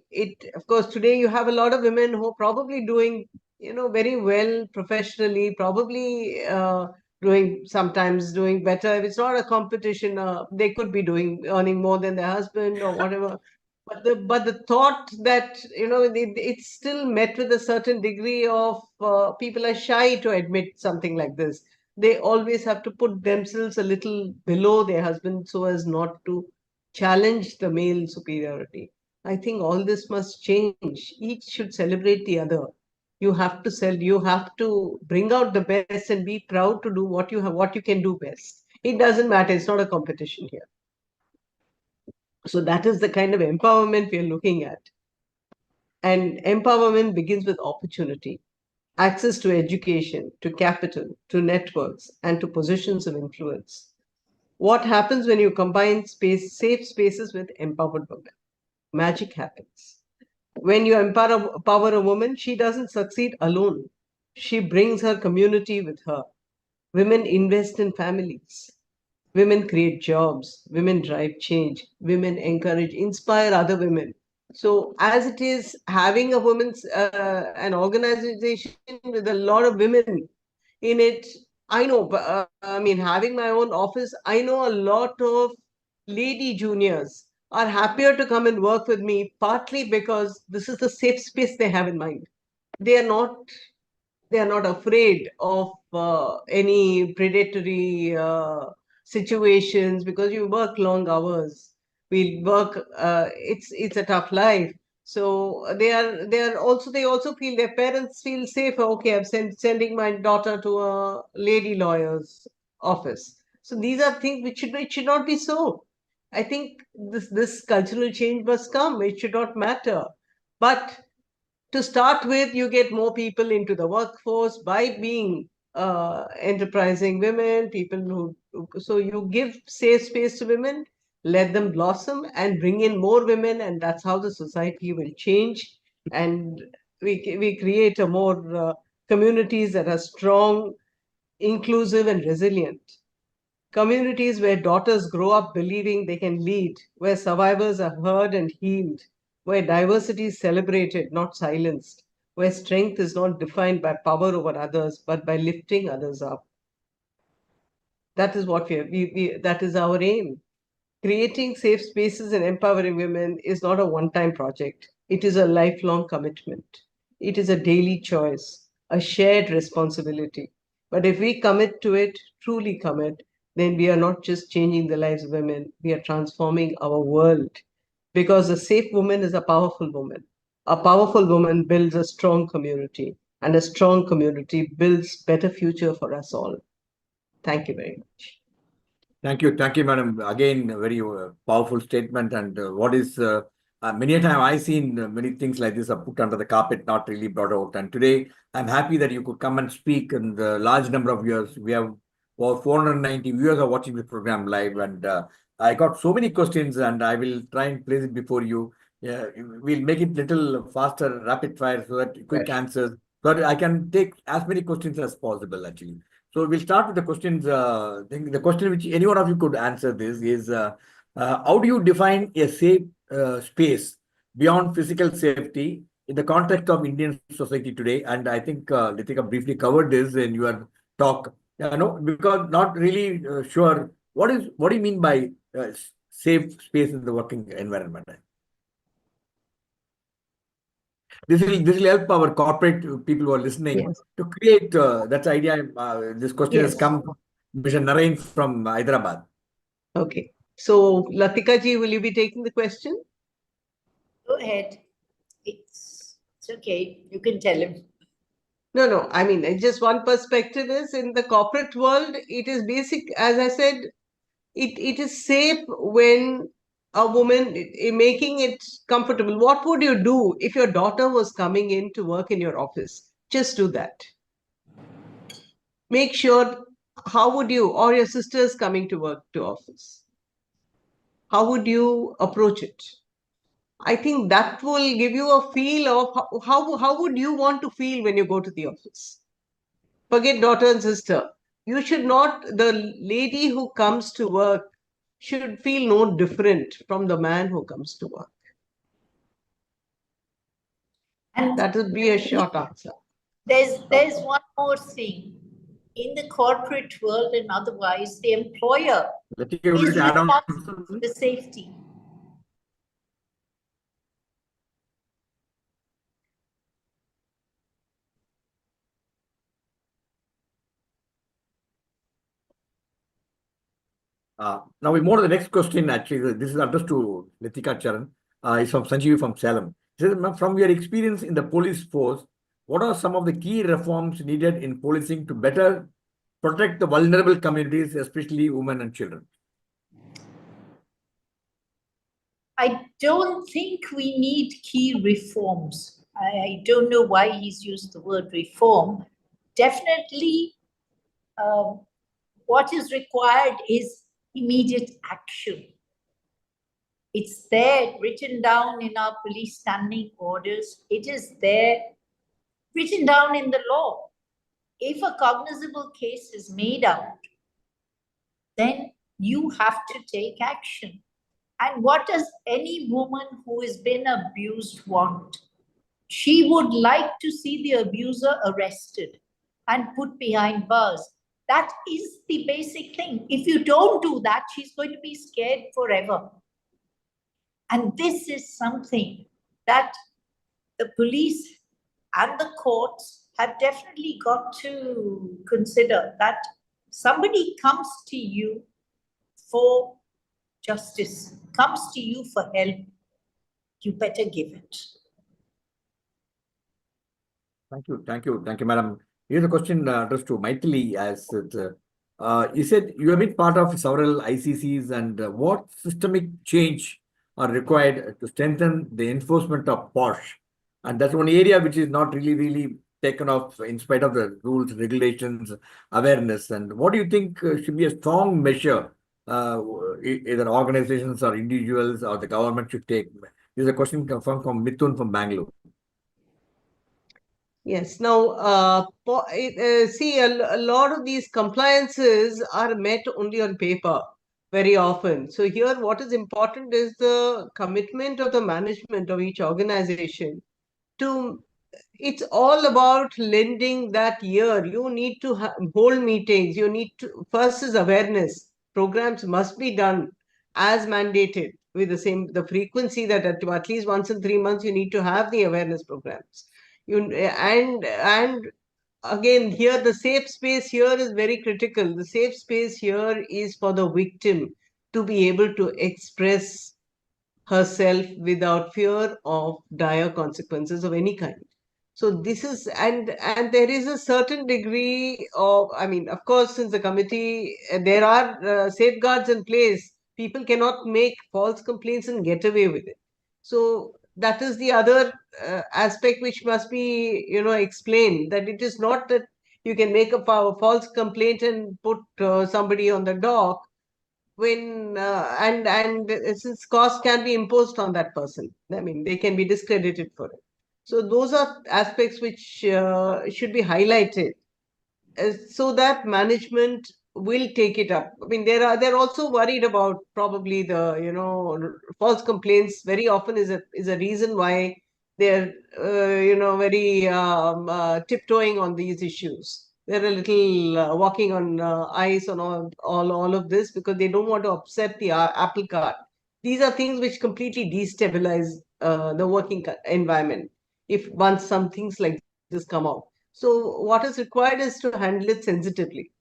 of course, today you have a lot of women who are probably doing, very well professionally, probably sometimes doing better. If it's not a competition, they could be earning more than their husband or whatever. But the thought that, it's still met with a certain degree of people are shy to admit something like this. They always have to put themselves a little below their husband so as not to challenge the male superiority. I think all this must change. Each should celebrate the other. You have to bring out the best and be proud to do what you can do best. It doesn't matter. It's not a competition here. So that is the kind of empowerment we are looking at. And empowerment begins with opportunity, access to education, to capital, to networks, and to positions of influence. What happens when you combine safe spaces with empowered women? Magic happens. When you empower a woman, she doesn't succeed alone. She brings her community with her. Women invest in families. Women create jobs. Women drive change. Women inspire other women. So as it is, having an organization with a lot of women in it, I know, having my own office, I know a lot of lady juniors are happier to come and work with me, partly because this is the safe space they have in mind. They are not afraid of any predatory situations, because you work long hours. We work. It's a tough life. So they also feel, their parents feel safer. Okay, I'm sending my daughter to a lady lawyer's office. So these are things which it should not be so. I think this cultural change must come. It should not matter. But to start with, you get more people into the workforce by being enterprising women, people so you give safe space to women, let them blossom and bring in more women, and that's how the society will change. And we create a more communities that are strong, inclusive, and resilient. Communities where daughters grow up believing they can lead, where survivors are heard and healed, where diversity is celebrated, not silenced, where strength is not defined by power over others, but by lifting others up. That is what that is our aim. Creating safe spaces and empowering women is not a one-time project. It is a lifelong commitment. It is a daily choice, a shared responsibility. But if we commit to it, truly commit, then we are not just changing the lives of women, we are transforming our world. Because a safe woman is a powerful woman. A powerful woman builds a strong community, and a strong community builds better future for us all. Thank you very much. Thank you, madam. Again, a very powerful statement. And what is many a time I've seen many things like this are put under the carpet, not really brought out. And today, I'm happy that you could come and speak. And the large number of viewers, we have about 490 viewers are watching the program live. And I got so many questions, and I will try and place it before you. We'll make it little faster, rapid fire, so that quick answers, so that I can take as many questions as possible. Actually. So we'll start with the questions. The question which any one of you could answer this is, how do you define a safe space beyond physical safety in the context of Indian society today? And I think Letika briefly covered this in your talk. Because not really sure what do you mean by safe space in the working environment? This will help our corporate people who are listening. Yes. To create that idea. This question has Yes. come from Mr. Narain from Hyderabad. Okay. So, Latika ji, will you be taking the question? Go ahead. It's okay. You can tell him. No. I mean, just one perspective is, in the corporate world, it is basic. As I said, it is safe when a woman, making it comfortable. What would you do if your daughter was coming in to work in your office? Just do that. Make sure, how would you, or your sister's coming to work to office? How would you approach it? I think that will give you a feel of how would you want to feel when you go to the office. Forget daughter and sister. You should not, the lady who comes to work should feel no different from the man who comes to work. And that would be a short answer. There's one more thing. In the corporate world and otherwise, the employer is responsible for the safety. Now we move to the next question. Actually, this is addressed to Letika Charan. It's from Sanjeevi from Salem. He says, from your experience in the police force, what are some of the key reforms needed in policing to better protect the vulnerable communities, especially women and children? I don't think we need key reforms. I don't know why he's used the word reform. Definitely, what is required is immediate action. It's there written down in our police standing orders. It is there written down in the law. If a cognizable case is made out, then you have to take action. And what does any woman who has been abused want? She would like to see the abuser arrested and put behind bars. That is the basic thing. If you don't do that, she's going to be scared forever. And this is something that the police and the courts have definitely got to consider, that somebody comes to you for justice, comes to you for help, you better give it. Thank you, madam. Here's a question addressed to Maithili. As you said, you have been part of several ICCs, and what systemic change are required to strengthen the enforcement of POSH? And that's one area which is not really taken off in spite of the rules, regulations, awareness. And what do you think should be a strong measure either organizations or individuals or the government should take? This is a question from Mithun from Bangalore. Yes. Now, see, a lot of these compliances are met only on paper very often. So here, what is important is the commitment of the management of each organization to. It's all about lending that year. You need to hold meetings. You need to, first is awareness. Programs must be done as mandated with the frequency that at least once in 3 months you need to have the awareness programs. And again, here the safe space here is very critical. The safe space here is for the victim to be able to express herself without fear of dire consequences of any kind. So this is, and there is a certain degree of, I mean, of course, since the committee, there are safeguards in place. People cannot make false complaints and get away with it. So that is the other aspect which must be, explained, that it is not that you can make a false complaint and put somebody on the dock when and since cost can be imposed on that person. I mean, they can be discredited for it. So those are aspects which should be highlighted so that management will take it up. I mean, they're also worried about probably the false complaints very often is a reason why they're very tiptoeing on these issues. They're a little walking on ice on all of this because they don't want to upset the apple cart. These are things which completely destabilize the working environment if once some things like this come out. So what is required is to handle it sensitively.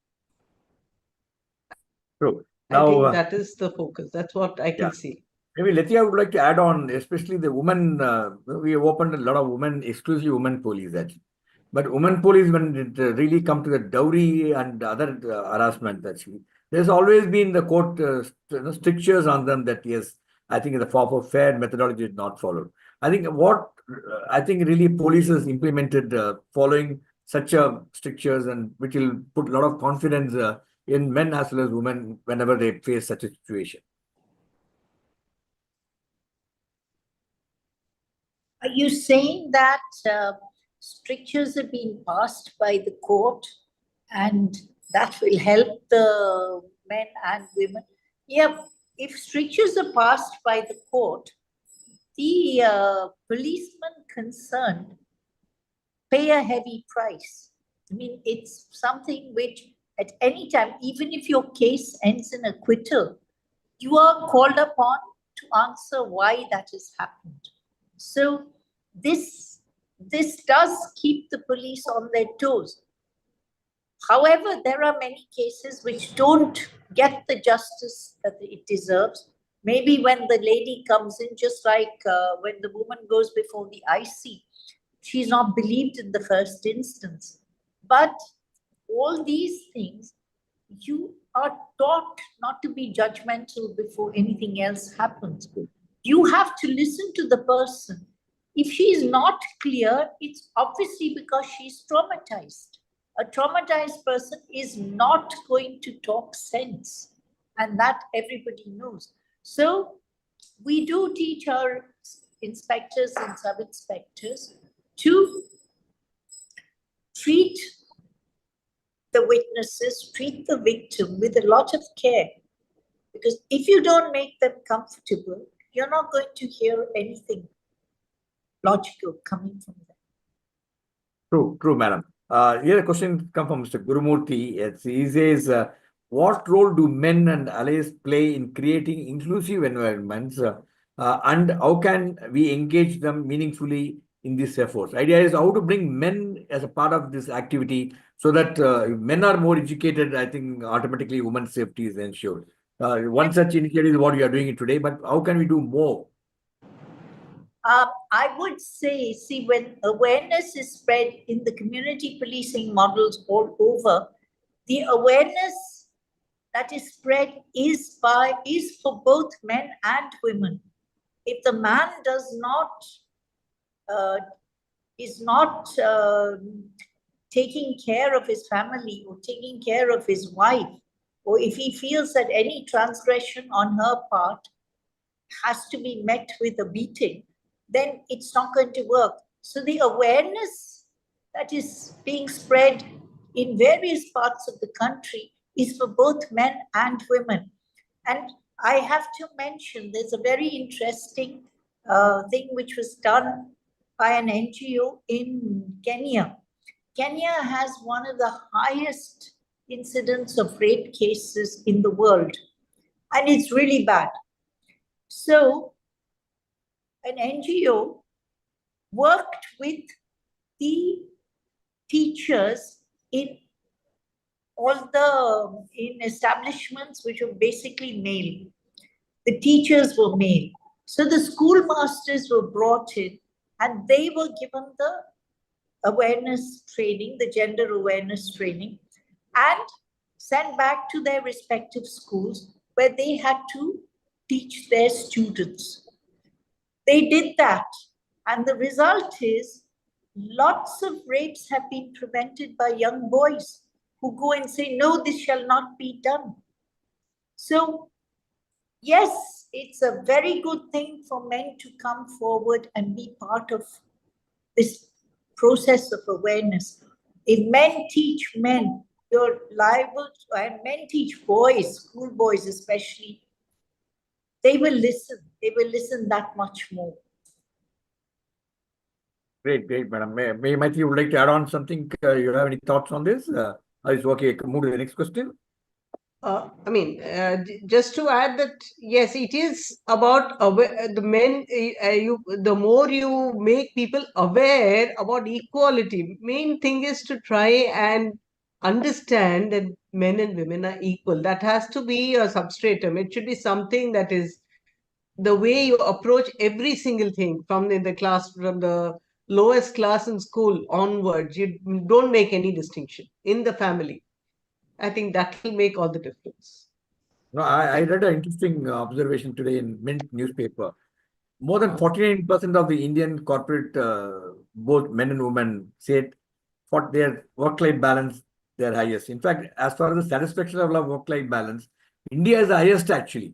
True. I Now, think that is the focus. That's what I can see. Maybe Letika would like to add on, especially the women. We have opened a lot of women, exclusively women police, actually. But women police, when it really come to the dowry and other harassment, actually, there's always been the court strictures on them that, yes, I think the for fair methodology is not followed. I think I think really police has implemented following such strictures, and which will put a lot of confidence in men as well as women whenever they face such a situation. Are you saying that strictures have been passed by the court and that will help the men and women? Yeah, if strictures are passed by the court, the policemen concerned pay a heavy price. I mean, it's something which at any time, even if your case ends in acquittal, you are called upon to answer why that has happened. So this does keep the police on their toes. However, there are many cases which don't get the justice that it deserves. Maybe when the lady comes in, just like when the woman goes before the IC, she's not believed in the first instance. But all these things, you are taught not to be judgmental before anything else happens. You have to listen to the person. If she is not clear, it's obviously because she's traumatized. A traumatized person is not going to talk sense, and that everybody knows. So we do teach our inspectors and sub-inspectors to treat the witnesses, treat the victim with a lot of care. Because if you don't make them comfortable, you're not going to hear anything logical coming from them. True, madam. Here a question comes from Mr. Gurumurthy. He says, what role do men and allies play in creating inclusive environments and how can we engage them meaningfully in these efforts? Idea is how to bring men as a part of this activity so that if men are more educated, I think automatically women's safety is ensured. One such initiative is what you are doing it today, but how can we do more? I would say, see, when awareness is spread in the community policing models all over, the awareness that is spread is for both men and women. If the man is not taking care of his family or taking care of his wife, or if he feels that any transgression on her part has to be met with a beating, then it's not going to work. So the awareness that is being spread in various parts of the country is for both men and women. And I have to mention, there's a very interesting thing which was done by an NGO in Kenya. Kenya has one of the highest incidents of rape cases in the world, and it's really bad. So an NGO worked with the teachers in establishments which were basically male. The teachers were male. So the schoolmasters were brought in and they were given the awareness training, the gender awareness training, and sent back to their respective schools where they had to teach their students. They did that, and the result is lots of rapes have been prevented by young boys who go and say, no, this shall not be done. So, yes, it's a very good thing for men to come forward and be part of this process of awareness. If men teach men, you're liable to, and men teach boys, school boys especially, they will listen. They will listen that much more. Great, madam. Maithili, you would like to add on something? You have any thoughts on this? Is okay. Move to the next question. Just to add that, yes, it is about the men. The more you make people aware about equality, main thing is to try and understand that men and women are equal. That has to be a substratum. It should be something that is the way you approach every single thing from the lowest class in school onwards. You don't make any distinction in the family. I think that will make all the difference. No, I read an interesting observation today in Mint newspaper. More than 49% of the Indian corporate, both men and women, said for their work-life balance, their highest. In fact, as far as the satisfaction level of work-life balance, India is the highest actually.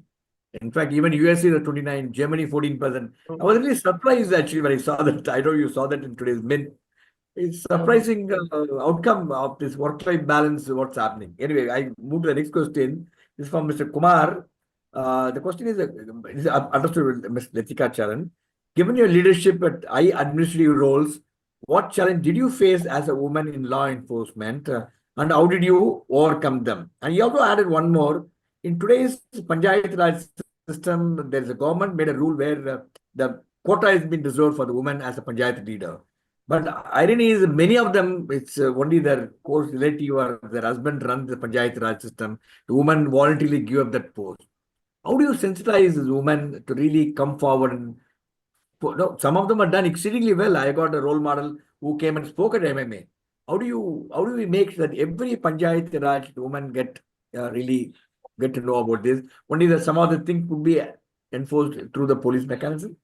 In fact, even USA is 29, Germany 14%. I was really surprised actually when I saw that. I know you saw that in today's Mint. It's surprising outcome of this work-life balance, what's happening. Anyway, I move to the next question. This is from Mr. Kumar. The question is understood with Ms. Letika Charan. Given your leadership at high administrative roles, what challenge did you face as a woman in law enforcement and how did you overcome them? And he also added one more. In today's Panchayat Raj system, there is a government made a rule where the quota has been reserved for the woman as a Panchayat leader. But irony is many of them, it's only their close relative or their husband runs the Panchayat Raj system. The woman voluntarily give up that post. How do you sensitize this woman to really come forward? And no, some of them are done exceedingly well. I got a role model who came and spoke at MMA. How do we make that every Panchayat Raj woman really get to know about this? Only that some of the things could be enforced through the police mechanism.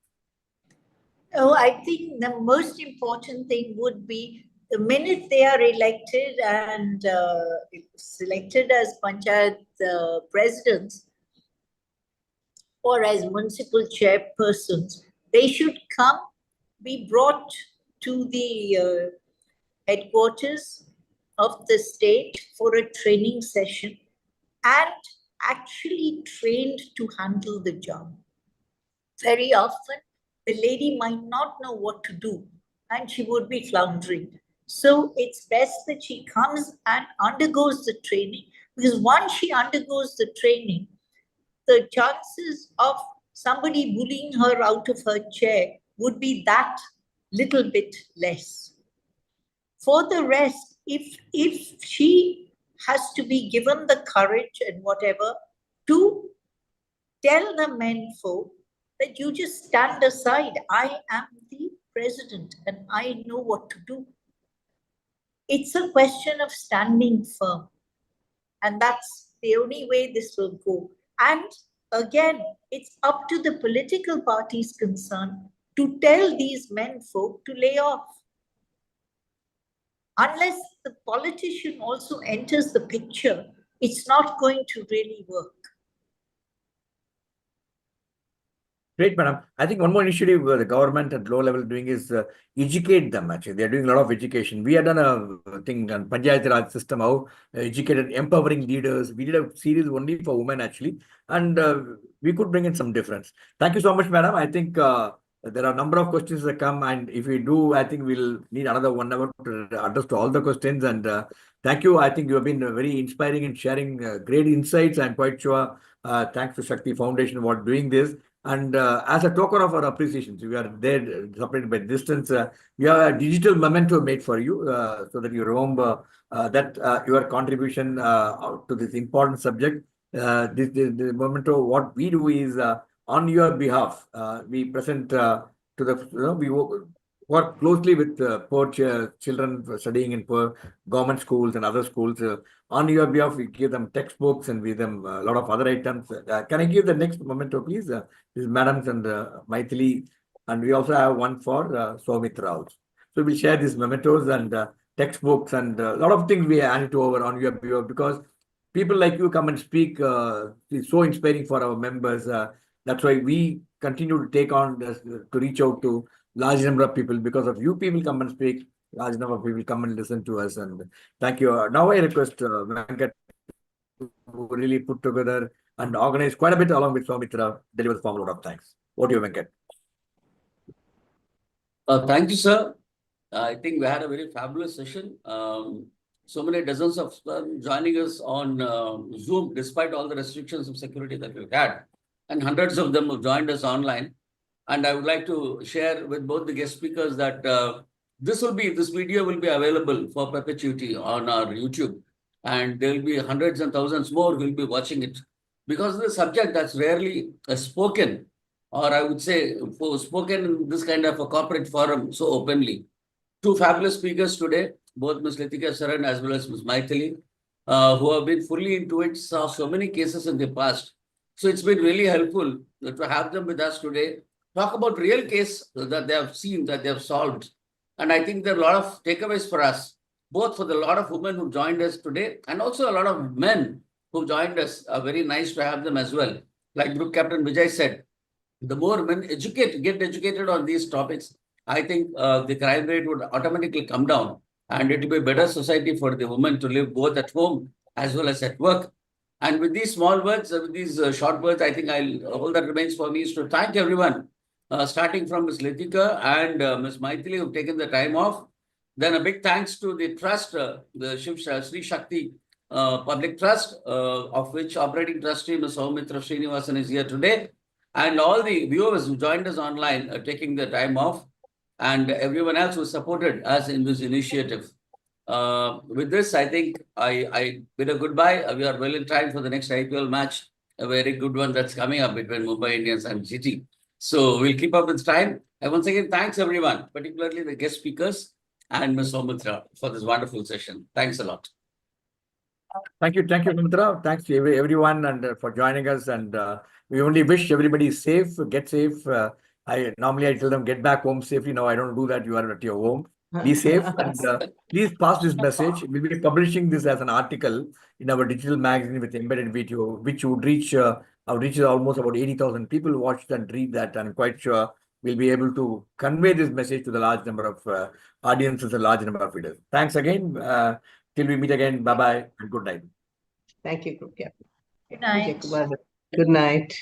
Oh, I think the most important thing would be the minute they are elected and selected as Panchayat presidents or as municipal chairpersons, they should be brought to the headquarters of the state for a training session and actually trained to handle the job. Very often, the lady might not know what to do and she would be floundering. So it's best that she comes and undergoes the training, because once she undergoes the training, the chances of somebody bullying her out of her chair would be that little bit less. For the rest, if she has to be given the courage and whatever to tell the men folk that you just stand aside. I am the president and I know what to do. It's a question of standing firm. And that's the only way this will go. And again, it's up to the political parties concerned to tell these men folk to lay off. Unless the politician also enters the picture, it's not going to really work. Great, madam. I think one more initiative the government at low level doing is educate them. Actually, they are doing a lot of education. We had done a thing on Panchayat Raj system, how educated, empowering leaders. We did a series only for women actually, and we could bring in some difference. Thank you so much, madam. I think there are a number of questions that come, and if we do, I think we'll need another 1 hour to address to all the questions. And thank you. I think you have been very inspiring and sharing great insights. I'm quite sure. Thanks to Shakti Foundation for doing this. And as a token of our appreciation, we are there separated by distance. We have a digital memento made for you so that you remember that your contribution to this important subject. The memento, what we do is on your behalf, we present to the, we work closely with poor children studying in poor government schools and other schools. On your behalf, we give them textbooks and give them a lot of other items. Can I give the next memento, please? This is Madams and Maithili, and we also have one for Soumitra also. So we'll share these mementos and textbooks and a lot of things we hand it over on your behalf, because people like you come and speak. It's so inspiring for our members. That's why we continue to take on this, to reach out to large number of people. Because of you people come and speak, large number of people come and listen to us. And thank you. Now I request Venkat to really put together and organize quite a bit along with Soumitra, deliver the formal vote of thanks. Over to you, Venkat. Thank you, sir. I think we had a very fabulous session. So many dozens of joining us on Zoom, despite all the restrictions of security that we've had. And hundreds of them have joined us online. And I would like to share with both the guest speakers that this video will be available for perpetuity on our YouTube. And there will be hundreds and thousands more who will be watching it. Because of the subject that's rarely spoken, or I would say spoken in this kind of a corporate forum so openly. Two fabulous speakers today, both Ms. Letika Saran as well as Ms. Maithili, who have been fully into it, saw so many cases in the past. So it's been really helpful to have them with us today, talk about real case that they have seen, that they have solved. And I think there are a lot of takeaways for us, both for the lot of women who joined us today and also a lot of men who joined us. Very nice to have them as well. Like Group Captain Vijay said, the more men get educated on these topics, I think the crime rate would automatically come down, and it will be a better society for the women to live both at home as well as at work. And with these small words, with these short words, I think all that remains for me is to thank everyone, starting from Ms. Letika and Ms. Maithili, who've taken the time off. Then a big thanks to the trust, the Sri Shakti Public Trust, of which operating trustee Ms. Soumitra Srinivasan is here today, and all the viewers who joined us online taking the time off, and everyone else who supported us in this initiative. With this, I think I bid a goodbye. We are well in time for the next IPL match, a very good one that's coming up between Mumbai Indians and GT. So we'll keep up with time. And once again, thanks everyone, particularly the guest speakers and Ms. Soumitra for this wonderful session. Thanks a lot. Thank you, Soumitra. Thanks to everyone and for joining us. And we only wish everybody is safe, get safe. I tell them get back home safely. Now I don't do that. You are at your home. Be safe and please pass this message. We'll be publishing this as an article in our digital magazine with embedded video, which would reach almost about 80,000 people who watched and read that. I'm quite sure we'll be able to convey this message to the large number of audiences, a large number of readers. Thanks again. Till we meet again. Bye-bye and good night. Thank you, Group Captain. Good night. Good night.